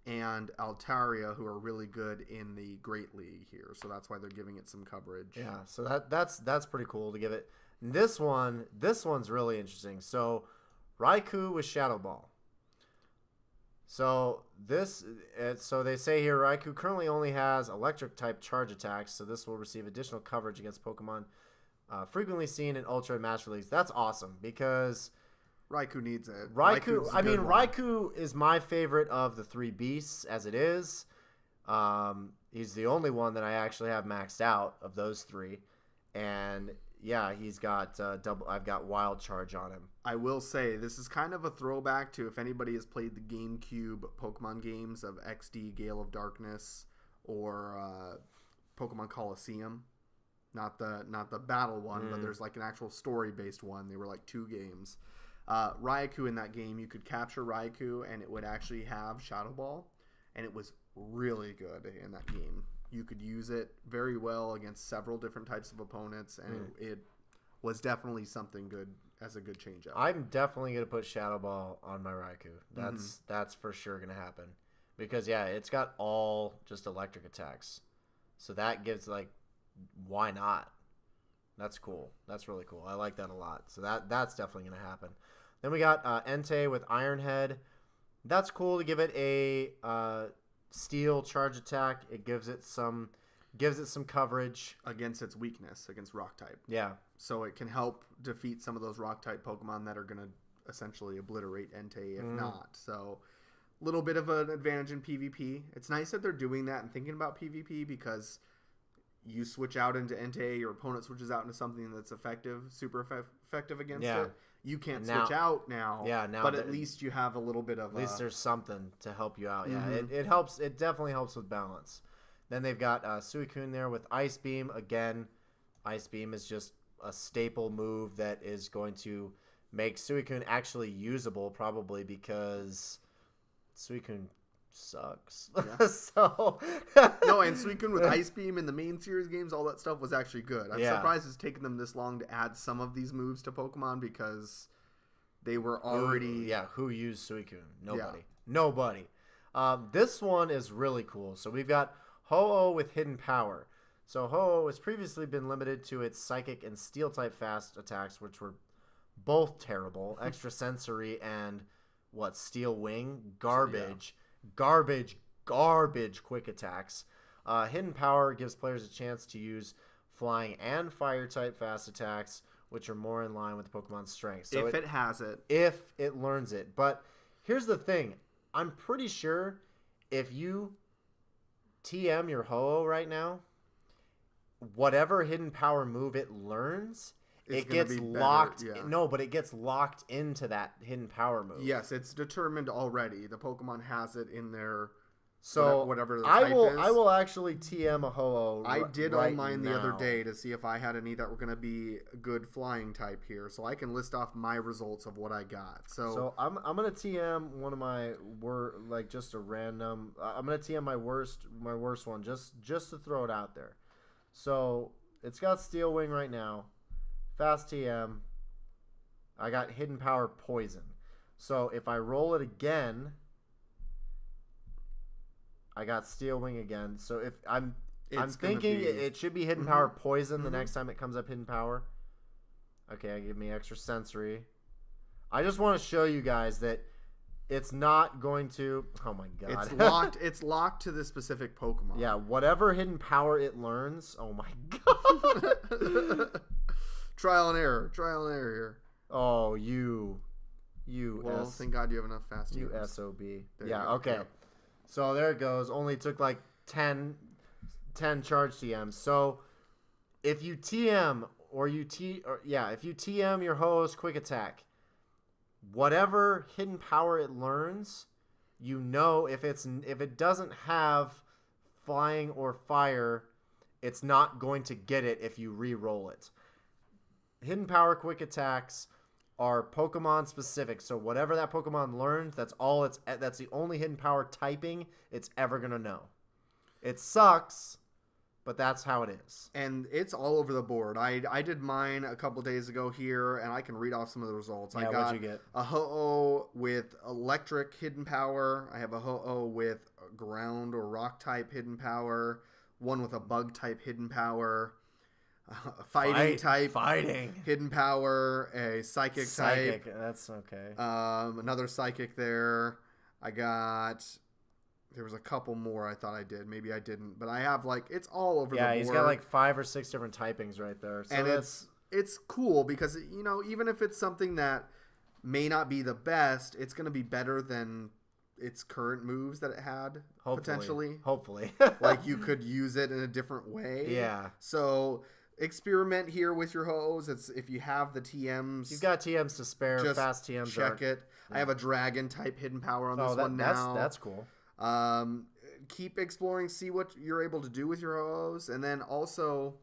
and Altaria, who are really good in the Great League here. So that's why they're giving it some coverage. Yeah, so that's pretty cool to give it. This one's really interesting. So Raikou with Shadow Ball. So they say here Raikou currently only has electric type charge attacks, so this will receive additional coverage against Pokemon frequently seen in Ultra and Master Leagues. That's awesome because Raikou needs it. Raikou is my favorite of the three beasts as it is. He's the only one that I actually have maxed out of those three, and yeah, he's got I've got Wild Charge on him. I will say this is kind of a throwback to if anybody has played the GameCube Pokemon games of XD, Gale of Darkness, or Pokemon Coliseum. Not the battle one, but there's like an actual story-based one. They were like 2 games. Raikou in that game, you could capture Raikou, and it would actually have Shadow Ball, and it was really good in that game. You could use it very well against several different types of opponents, and it was definitely something good as a good change-up. I'm definitely going to put Shadow Ball on my Raikou. That's for sure going to happen. Because, yeah, it's got all just electric attacks. So that gives, why not? That's cool. That's really cool. I like that a lot. So that's definitely going to happen. Then we got Entei with Iron Head. That's cool to give it a steel charge attack. It gives it some coverage against its weakness, against rock type. Yeah. So it can help defeat some of those rock type Pokemon that are going to essentially obliterate Entei if not. So a little bit of an advantage in PvP. It's nice that they're doing that and thinking about PvP because you switch out into Entei, your opponent switches out into something that's super effective against it. You can't switch out now. Yeah, now. But at least you have a little bit of. At least there's something to help you out. Yeah, it helps. It definitely helps with balance. Then they've got Suicune there with Ice Beam. Again, Ice Beam is just a staple move that is going to make Suicune actually usable, probably because Suicune sucks. Yeah. So No, and Suicune with Ice Beam in the main series games, all that stuff was actually good. I'm surprised it's taken them this long to add some of these moves to Pokemon because they were already... Who used Suicune? Nobody. Yeah. Nobody. This one is really cool. So we've got Ho-Oh with Hidden Power. So Ho-Oh has previously been limited to its Psychic and Steel-type fast attacks, which were both terrible. Extrasensory and, Steel Wing? Garbage. Garbage quick attacks. Hidden Power gives players a chance to use Flying and Fire-type fast attacks, which are more in line with the Pokemon's strength. So if it has it. If it learns it. But here's the thing. I'm pretty sure if you TM your Ho-Oh right now, whatever Hidden Power move it learns, it gets locked. Yeah. No, but it gets locked into that Hidden Power move. Yes, it's determined already. The Pokemon has it in their... So whatever the type is. I will actually TM a Ho-Oh. I did all mine the other now. day to see if I had any that were going to be a good flying type here, so I can list off my results of what I got. So I'm gonna TM one of my just a random. I'm gonna TM my worst one just to throw it out there. So it's got Steel Wing right now, fast TM. I got Hidden Power Poison. So if I roll it again. I got Steel Wing again. So if I'm thinking it should be Hidden Power Poison the next time it comes up Hidden Power. Okay, give me extra sensory. I just want to show you guys that it's not going to... Oh my god. It's locked to the specific Pokemon. Yeah, whatever Hidden Power it learns. Oh my god. Trial and error here. Oh, you Well, thank God you have enough fast You TMs. SOB. There Yeah, you go. okay. Yep. So there it goes. Only took like 10 charge TMs. So if you TM if you TM your Ho-Oh's quick attack, whatever Hidden Power it learns, you know if it doesn't have Flying or Fire, it's not going to get it if you re-roll it. Hidden Power quick attacks are Pokemon specific, so whatever that Pokemon learns, that's the only Hidden Power typing it's ever gonna know. It sucks, but that's how it is. And it's all over the board. I did mine a couple days ago here, and I can read off some of the results. Yeah, I got what'd you get? a Ho-Oh with Electric Hidden Power. I have a Ho-Oh with Ground or Rock type Hidden Power. One with a Bug type Hidden Power. Fighting Hidden Power, a Psychic type. That's okay. Another Psychic there. There was a couple more I thought I did. Maybe I didn't, but I have it's all over the board. Yeah, he's got 5 or 6 different typings right there. So and it's cool because even if it's something that may not be the best, it's going to be better than its current moves that it had potentially. Hopefully, you could use it in a different way. Yeah. So experiment here with your Ho-Ohs. It's if you have the TMs, you've got TMs to spare. just fast TMs. Check it. Yeah. I have a Dragon type Hidden Power on this one now. That's cool. Keep exploring, see what you're able to do with your Ho-Ohs, and then also,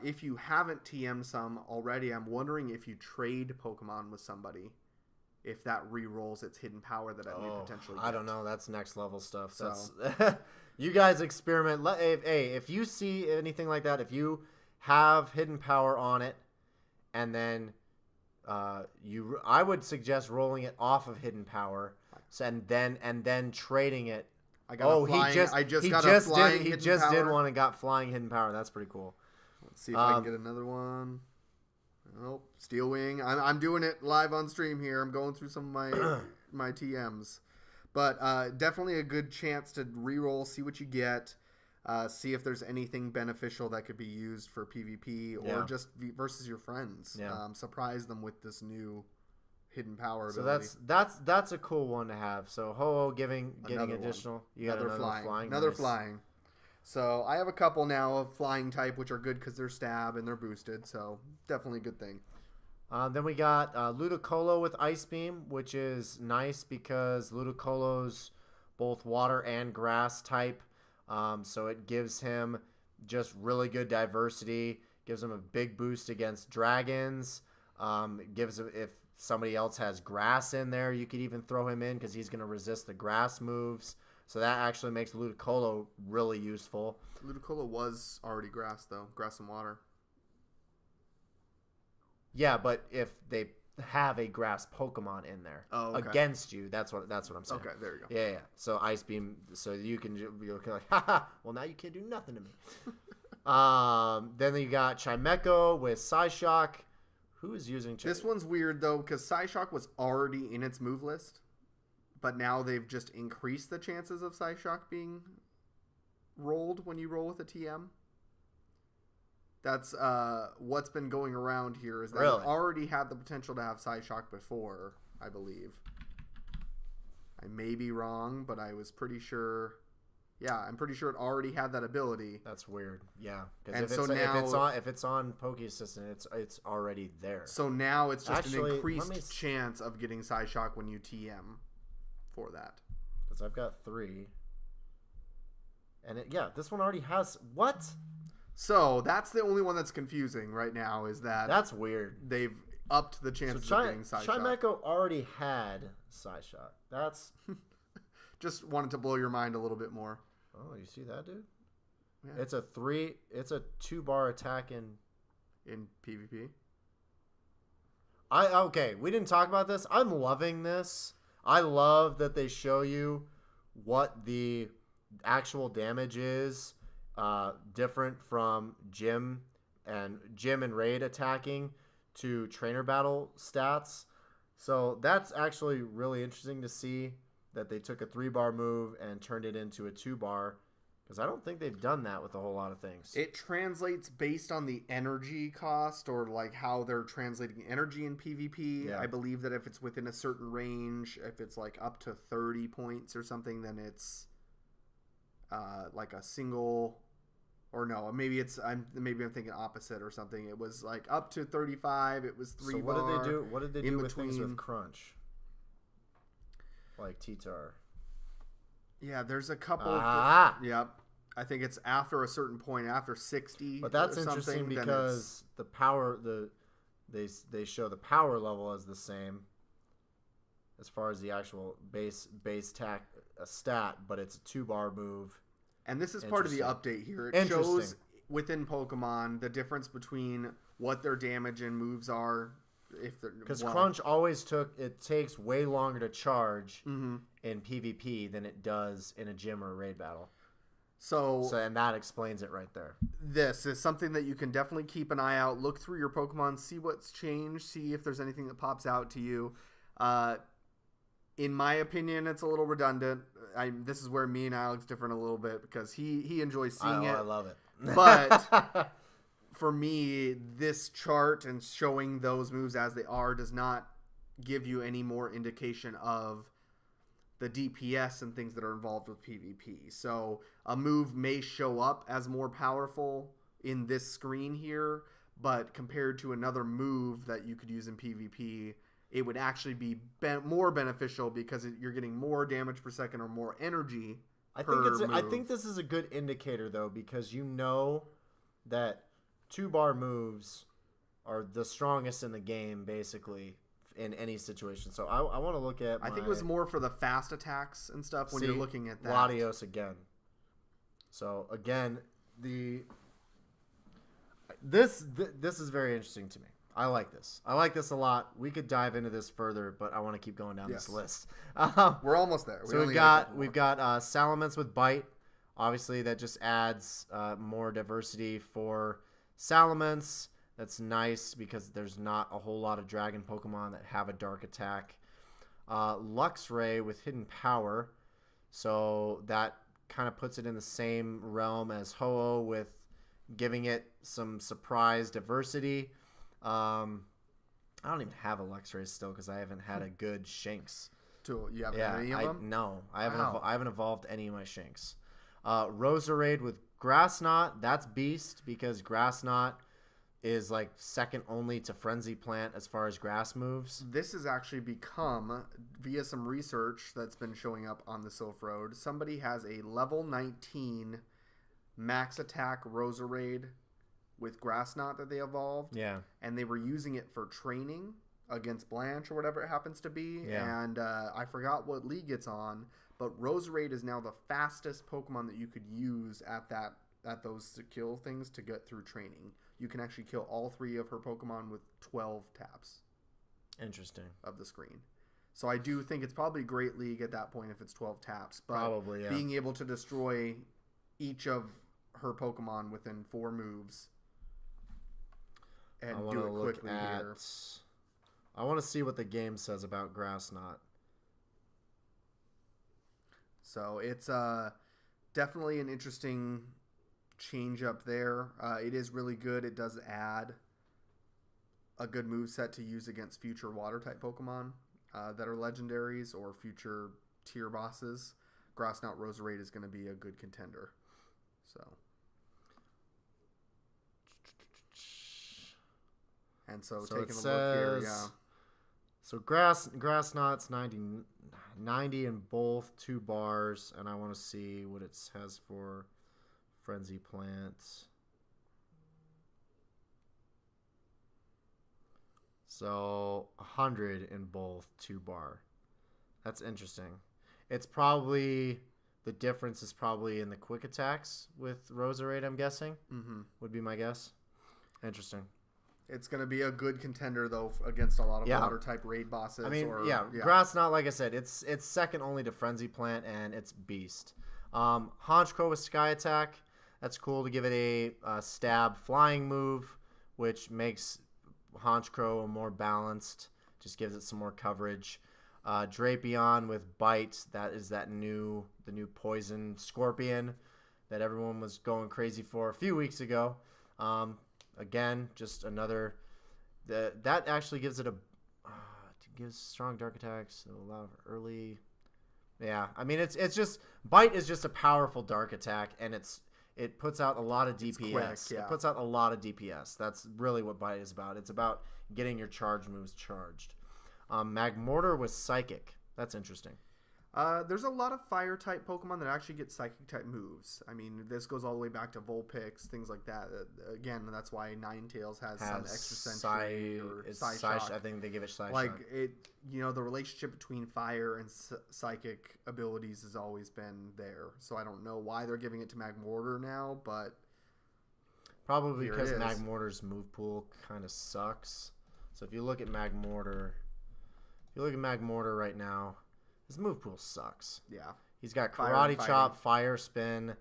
if you haven't TM'd some already, I'm wondering if you trade Pokemon with somebody, if that re-rolls its Hidden Power that I may potentially get. I don't know. That's next level stuff. So. That's you guys experiment. If you see anything like that, if you have Hidden Power on it, and then I would suggest rolling it off of Hidden Power, and then trading it. I just did one and got Flying Hidden Power. That's pretty cool. Let's see if I can get another one. Oh, Steel Wing. I'm doing it live on stream here. I'm going through some of my my TMs. But definitely a good chance to reroll, see what you get, see if there's anything beneficial that could be used for PvP or just versus your friends. Yeah. Surprise them with this new Hidden Power ability. So that's a cool one to have. So Ho-Oh getting additional. You got another flying. Another flying. So I have a couple now of flying type, which are good because they're stab and they're boosted. So definitely a good thing. Then we got Ludicolo with Ice Beam, which is nice because Ludicolo's both water and grass type. So it gives him just really good diversity. Gives him a big boost against dragons. If somebody else has grass in there, you could even throw him in because he's going to resist the grass moves. So that actually makes Ludicolo really useful. Ludicolo was already grass, though. Grass and water. Yeah, but if they have a grass Pokemon in there against you, that's what I'm saying. Okay, there you go. Yeah. So Ice Beam, so you're like, haha, well, now you can't do nothing to me. Then you got Chimecho with Psyshock. Who is using Chimecho? This one's weird, though, because Psyshock was already in its move list, but now they've just increased the chances of Psyshock being rolled when you roll with a TM. That's what's been going around here is that it already had the potential to have Psyshock before, I believe. I may be wrong, but I was pretty sure. Yeah, I'm pretty sure it already had that ability. That's weird. Yeah, because if it's on Poke Assistant, it's already there. So now it's just an increased chance of getting Psyshock when you TM for that. Because I've got 3, and this one already has what? So that's the only one that's confusing right now. Is that's weird? They've upped the chances of getting Psyshock. Chimecho already had Psyshock. That's just wanted to blow your mind a little bit more. Oh, you see that, dude? Yeah. It's a 2-bar attack in PvP. Okay, we didn't talk about this. I'm loving this. I love that they show you what the actual damage is. Different from gym and raid attacking to trainer battle stats. So that's actually really interesting to see that they took a 3-bar move and turned it into a 2-bar, because I don't think they've done that with a whole lot of things. It translates based on the energy cost, or like how they're translating energy in PvP. Yeah. I believe that if it's within a certain range, if it's like up to 30 points or something, then it's like a single. Or no, maybe I'm thinking opposite or something. It was like up to 35. It was 3 bar. So what did they do? What did they do with things with crunch? Like T-Tar. Yeah, there's a couple. Yep. I think it's after a certain point, after 60. But that's interesting because the power, they show the power level as the same as far as the actual base stat, but it's a 2-bar move. And this is part of the update here. It shows within Pokemon the difference between what their damage and moves are. Because Crunch always takes way longer to charge in PvP than it does in a gym or a raid battle. So and that explains it right there. This is something that you can definitely keep an eye out. Look through your Pokemon, see what's changed, see if there's anything that pops out to you. In my opinion, it's a little redundant. This is where me and Alex differ a little bit because he enjoys seeing it. I love it. But for me, this chart and showing those moves as they are does not give you any more indication of the DPS and things that are involved with PvP. So a move may show up as more powerful in this screen here, but compared to another move that you could use in PvP, it would actually be more beneficial because you're getting more damage per second or more energy per move. I think this is a good indicator, though, because you know that 2-bar moves are the strongest in the game, basically, in any situation. So I want to look at I think it was more for the fast attacks and stuff when you're looking at that. Latios again. So, again, this is very interesting to me. I like this. I like this a lot. We could dive into this further, but I want to keep going down this list. We're almost there. So we've got Salamence with Bite. Obviously, that just adds more diversity for Salamence. That's nice because there's not a whole lot of Dragon Pokemon that have a Dark Attack. Luxray with Hidden Power. So that kind of puts it in the same realm as Ho-Oh with giving it some surprise diversity. I don't even have a Luxray still because I haven't had a good Shanks. You haven't had any of them? No, I haven't evolved any of my Shanks. Roserade with Grass Knot. That's beast because Grass Knot is like second only to Frenzy Plant as far as grass moves. This has actually become, via some research that's been showing up on the Sylph Road, somebody has a level 19 max attack Roserade with Grass Knot that they evolved. Yeah. And they were using it for training against Blanche or whatever it happens to be. Yeah. And I forgot what league it's on, but Roserade is now the fastest Pokemon that you could use at those kill things to get through training. You can actually kill all 3 of her Pokemon with 12 taps. Interesting. Of the screen. So I do think it's probably a great league at that point if it's 12 taps. But probably, yeah. Being able to destroy each of her Pokemon within 4 moves and do it quickly here. I want to see what the game says about Grass Knot. So it's definitely an interesting change up there. It is really good. It does add a good moveset to use against future water-type Pokemon that are legendaries or future tier bosses. Grass Knot Roserade is going to be a good contender. So... And so taking a look here, yeah. So Grass Knot's 90 in both 2 bars, and I want to see what it has for Frenzy Plant. So 100 in both 2 bar. That's interesting. It's probably, the difference is probably in the quick attacks with Roserade, I'm guessing. Mm-hmm. Would be my guess. Interesting. It's going to be a good contender, though, against a lot of water-type raid bosses. I mean, Grass Knot, like I said, it's second only to Frenzy Plant, and it's Beast. Honchkrow with Sky Attack. That's cool to give it a stab flying move, which makes Honchkrow more balanced. Just gives it some more coverage. Drapion with Bite. That is the new poison scorpion that everyone was going crazy for a few weeks ago. Again, just another that actually gives it gives strong dark attacks, so allow for early. Yeah, I mean it's just Bite is just a powerful dark attack, and it puts out a lot of DPS. Quick, yeah. It puts out a lot of DPS. That's really what Bite is about. It's about getting your charge moves charged. Magmortar with Psychic. That's interesting. There's a lot of fire-type Pokemon that actually get Psychic-type moves. I mean, this goes all the way back to Vulpix, things like that. Again, that's why Ninetales has some extra sentry or Psyshock. I think they give it Psyshock. Like, the relationship between fire and Psychic abilities has always been there. So I don't know why they're giving it to Magmortar now, but... Probably because Magmortar's move pool kind of sucks. So if you look at Magmortar right now, his move pool sucks. Yeah. He's got Karate Chop, Fire Spin,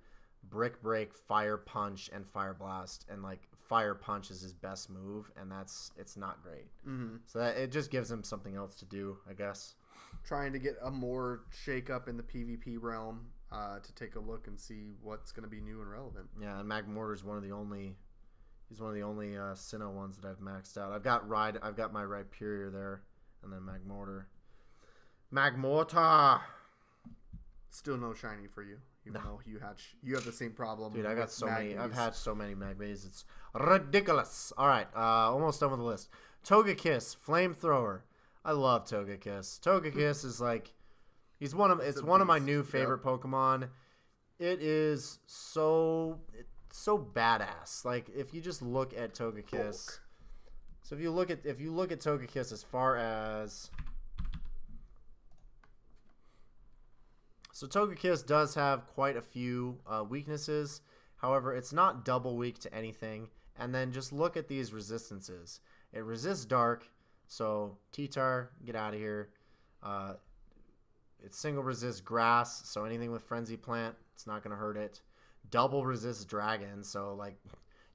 Brick Break, Fire Punch, and Fire Blast. And, Fire Punch is his best move, and it's not great. Mm-hmm. So it just gives him something else to do, I guess. Trying to get a more shake-up in the PvP realm to take a look and see what's going to be new and relevant. Yeah, and Magmortar's one of the only Sinnoh ones that I've maxed out. I've got my Rhyperior there, and then Magmortar. Magmortar. Still no shiny for you, even though you have the same problem. Dude, I got so many. I've had so many Magmays. It's ridiculous. All right, almost done with the list. Togekiss, Flamethrower. I love Togekiss. Togekiss is it's one of my new favorite Pokemon. It is so badass. If you just look at Togekiss. So if you look at Togekiss as far as Togekiss does have quite a few weaknesses. However, it's not double weak to anything. And then just look at these resistances. It resists dark, so T-Tar, get out of here. It single resists grass, so anything with Frenzy Plant, it's not going to hurt it. Double resists dragon, so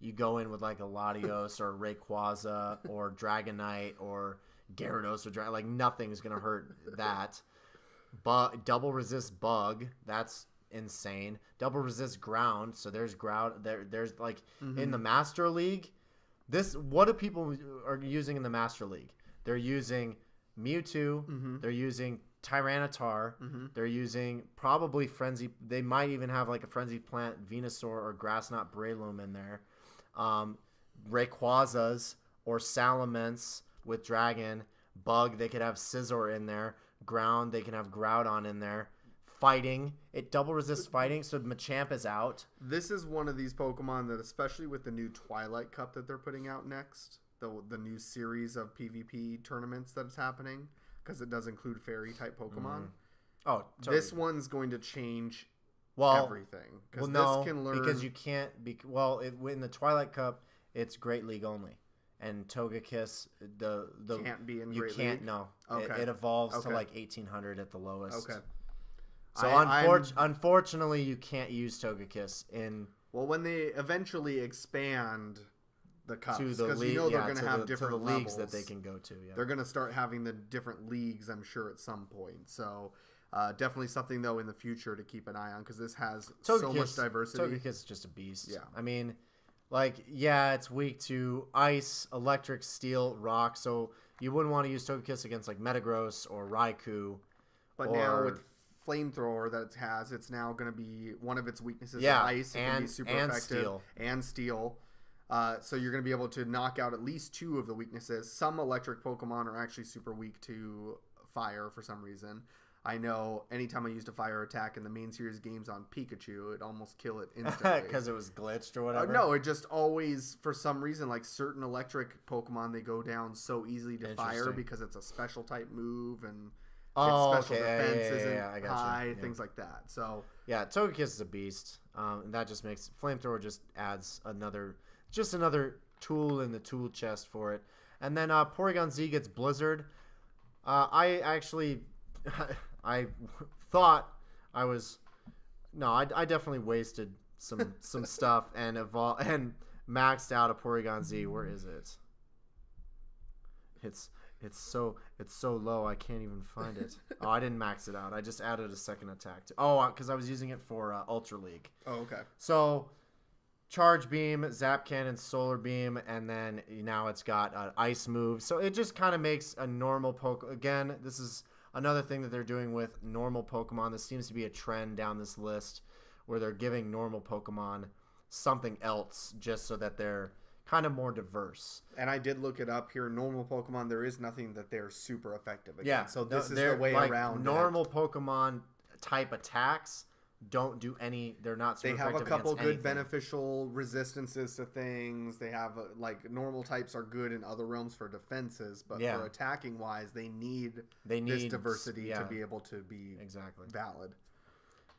you go in with a Latios or Rayquaza or Dragonite or Gyarados or Dragon, nothing's going to hurt that. But double resist bug, that's insane. Double resist ground, so there's ground there's in the Master League. What do people are using in the Master League? They're using Mewtwo, they're using Tyranitar, they're using probably Frenzy. They might even have a Frenzy Plant Venusaur or Grass Knot Breloom in there. Rayquazas or Salamence with Dragon. Bug, they could have Scizor in there. Ground, they can have Groudon in there. fighting. It double resists fighting, so Machamp is out. This is one of these Pokemon that, especially with the new Twilight Cup that they're putting out next, the new series of PvP tournaments that's happening, because it does include fairy-type Pokemon. Oh, totally. This one's going to change everything. Well, This no, can learn... because you can't... in the Twilight Cup, it's Great League only. And Togekiss, the can't be in you Great can't League? no. Okay. It evolves Okay. to like 1800 at the lowest. Okay. So unfortunately, you can't use Togekiss in. Well, when they eventually expand the cups, to the because league, you know they're yeah, going to to have the, different to the leagues levels that they can go to. Yeah. They're going to start having the different leagues, I'm sure, at some point. So definitely something though in the future to keep an eye on, because this has so much diversity. Togekiss is just a beast. Yeah. I mean, it's weak to ice, electric, steel, rock. So you wouldn't want to use Togekiss against like Metagross or Raikou. But now with Flamethrower that it has, it's now going to be one of its weaknesses. Ice, it can be super effective, and steel. So you're going to be able to knock out at least 2 of the weaknesses. Some electric Pokemon are actually super weak to fire for some reason. I know anytime I used a fire attack in the main series games on Pikachu, it'd almost kill it instantly. Because it was glitched or whatever? No, it just always, for some reason, like certain electric Pokemon, they go down so easily to fire because it's a special type move and its special defense isn't high, things like that. So yeah, Togekiss is a beast. And that just makes Flamethrower just adds another tool in the tool chest for it. And then Porygon Z gets Blizzard. I actually I thought I definitely wasted some stuff and maxed out a Porygon Z. Where is it? It's so low I can't even find it. Oh, I didn't max it out. I just added a second attack. Because I was using it for Ultra League. Oh, okay. So Charge Beam, Zap Cannon, Solar Beam, and then now it's got Ice move. So it just kind of makes a normal Pokemon. Again, this is another thing that they're doing with normal Pokemon. This seems to be a trend down this list where they're giving normal Pokemon something else just so that they're kind of more diverse. And I did look it up here. Normal Pokemon, there is nothing that they're super effective against. Yeah, so this is the way around normal Pokemon type attacks don't do any. They're not super effective. They have a couple good anything. beneficial resistances to things. They have normal types are good in other realms for defenses, but for attacking wise, they need this diversity to be able to be valid.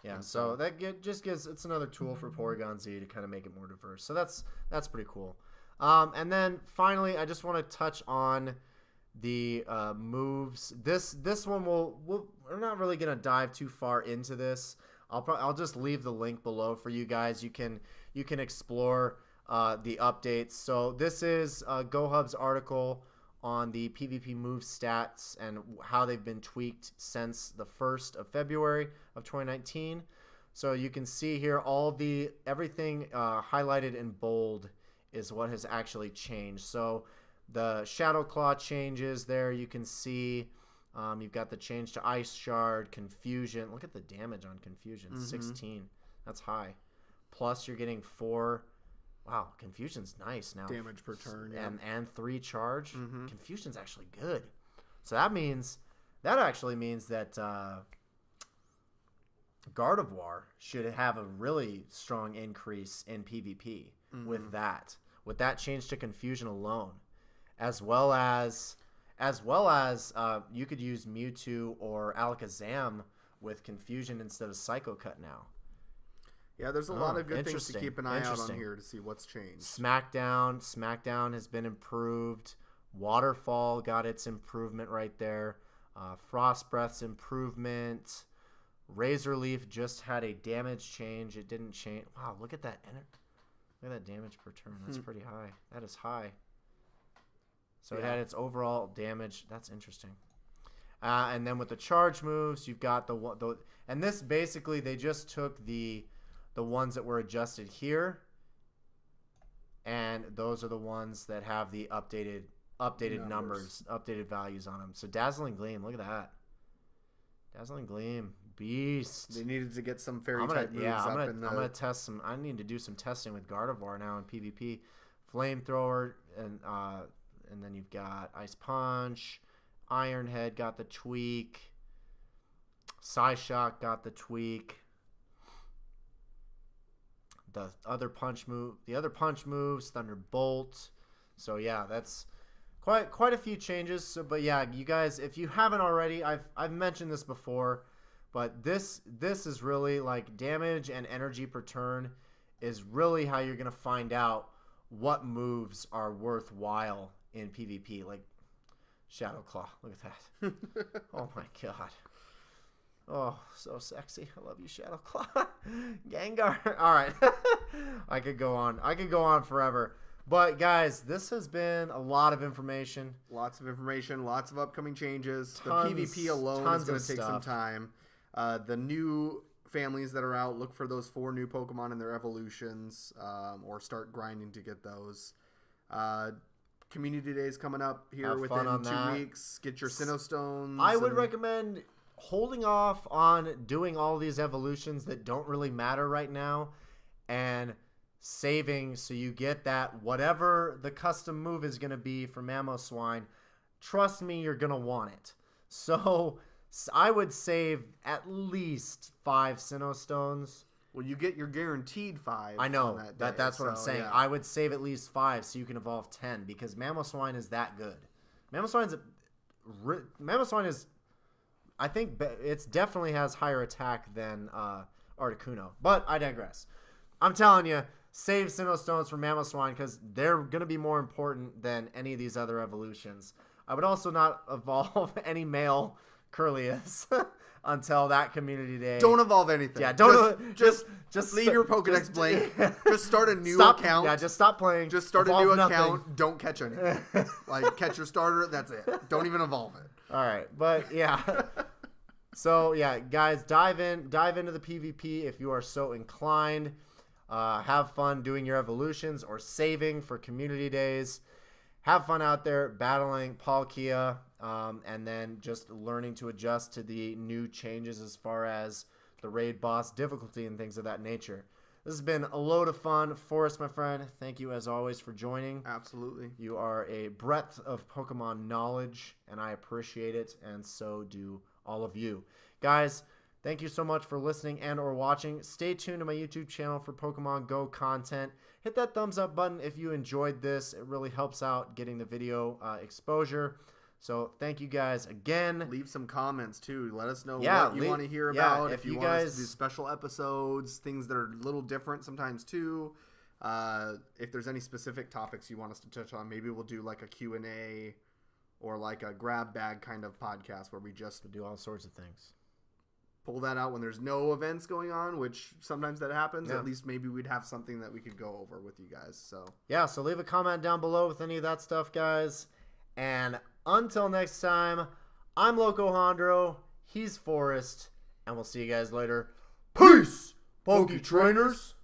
Yeah, so that just gives it's another tool for Porygon Z to kind of make it more diverse. So that's pretty cool. And then finally, I just want to touch on the moves. This one we're not really gonna dive too far into this. I'll just leave the link below for you guys. You can explore the updates. So this is GoHub's article on the PvP move stats and how they've been tweaked since the 1st of February of 2019. So you can see here everything highlighted in bold is what has actually changed. So the Shadow Claw changes there. You can see you've got the change to Ice Shard, Confusion. Look at the damage on Confusion, 16. That's high. Plus you're getting 4. Wow, Confusion's nice now. Damage per turn, and 3 charge. Confusion's actually good. So that actually means that Gardevoir should have a really strong increase in PvP with that change to Confusion alone, as well as you could use Mewtwo or Alakazam with Confusion instead of Psycho Cut now. Yeah, there's a lot of good things to keep an eye out on here to see what's changed. Smackdown has been improved. Waterfall got its improvement right there. Frost Breath's improvement. Razor Leaf just had a damage change. It didn't change. Wow, look at that. Look at that damage per turn. That's pretty high. That is high. So it had its overall damage. That's interesting. And then with the charge moves, you've got and this basically they just took the ones that were adjusted here, and those are the ones that have the updated numbers, updated values on them. So Dazzling Gleam, look at that. Dazzling Gleam, beast. They needed to get some fairy type moves up. I'm gonna test some. I need to do some testing with Gardevoir now in PvP. Flamethrower and then you've got Ice Punch. Iron Head got the tweak. Psyshock got the tweak. The other punch moves, Thunderbolt. So yeah, that's quite a few changes. So, but yeah, you guys, if you haven't already, I've mentioned this before, but this is really like damage and energy per turn is really how you're gonna find out what moves are worthwhile in PvP. Like Shadow Claw, look at that. Oh my god. Oh, so sexy. I love you, Shadow Claw. Gengar. All right. I could go on forever. But guys, this has been a lot of information. Lots of information, lots of upcoming changes. Tons, the PvP alone is going to take some stuff. time. The new families that are out, look for those 4 new Pokemon and their evolutions, or start grinding to get those. Community Days coming up here Have within fun on 2 that. weeks. Get your Sinnoh Stones. I would recommend holding off on doing all these evolutions that don't really matter right now and saving so you get that whatever the custom move is going to be for Mamoswine. Trust me, you're going to want it. So I would save at least 5 Sinnoh Stones. Well, you get your guaranteed 5. I know on that that's what I'm saying. Yeah. I would save at least 5 so you can evolve 10 because Mamoswine is that good. Mamoswine is, I think it's definitely has higher attack than Articuno, but I digress. I'm telling you, save Sinnoh Stones for Mamoswine because they're going to be more important than any of these other evolutions. I would also not evolve any male Curlius until that community day. Don't evolve anything. Yeah, just leave your Pokedex blank. Just start a new account. Yeah, just stop playing. Just start a Evolve new nothing. account. Don't catch anything. Like catch your starter. That's it. Don't even evolve it. All right, but yeah. So yeah, guys, dive into the PvP if you are so inclined. Have fun doing your evolutions or saving for community days. Have fun out there battling Palkia, and then just learning to adjust to the new changes as far as the raid boss difficulty and things of that nature. This has been a load of fun. Forrest, my friend, thank you as always for joining. Absolutely. You are a breadth of Pokemon knowledge, and I appreciate it, and so do all of you. Guys, thank you so much for listening and or watching. Stay tuned to my YouTube channel for Pokemon Go content. Hit that thumbs up button if you enjoyed this. It really helps out getting the video exposure. So thank you guys again. Leave some comments too. Let us know what you leave- want to hear yeah, about. if If you you want us guys- to do special episodes, things that are a little different sometimes too. If there's any specific topics you want us to touch on, maybe we'll do like a Q&A or like a grab bag kind of podcast where we just Do all sorts of things. pull that out when there's no events going on, which sometimes that happens. Yeah. At least maybe we'd have something that we could go over with you guys. So Yeah, so leave a comment down below with any of that stuff, guys. And until next time, I'm Loco Hondro, he's Forrest, and we'll see you guys later. Peace, Poke Trainers!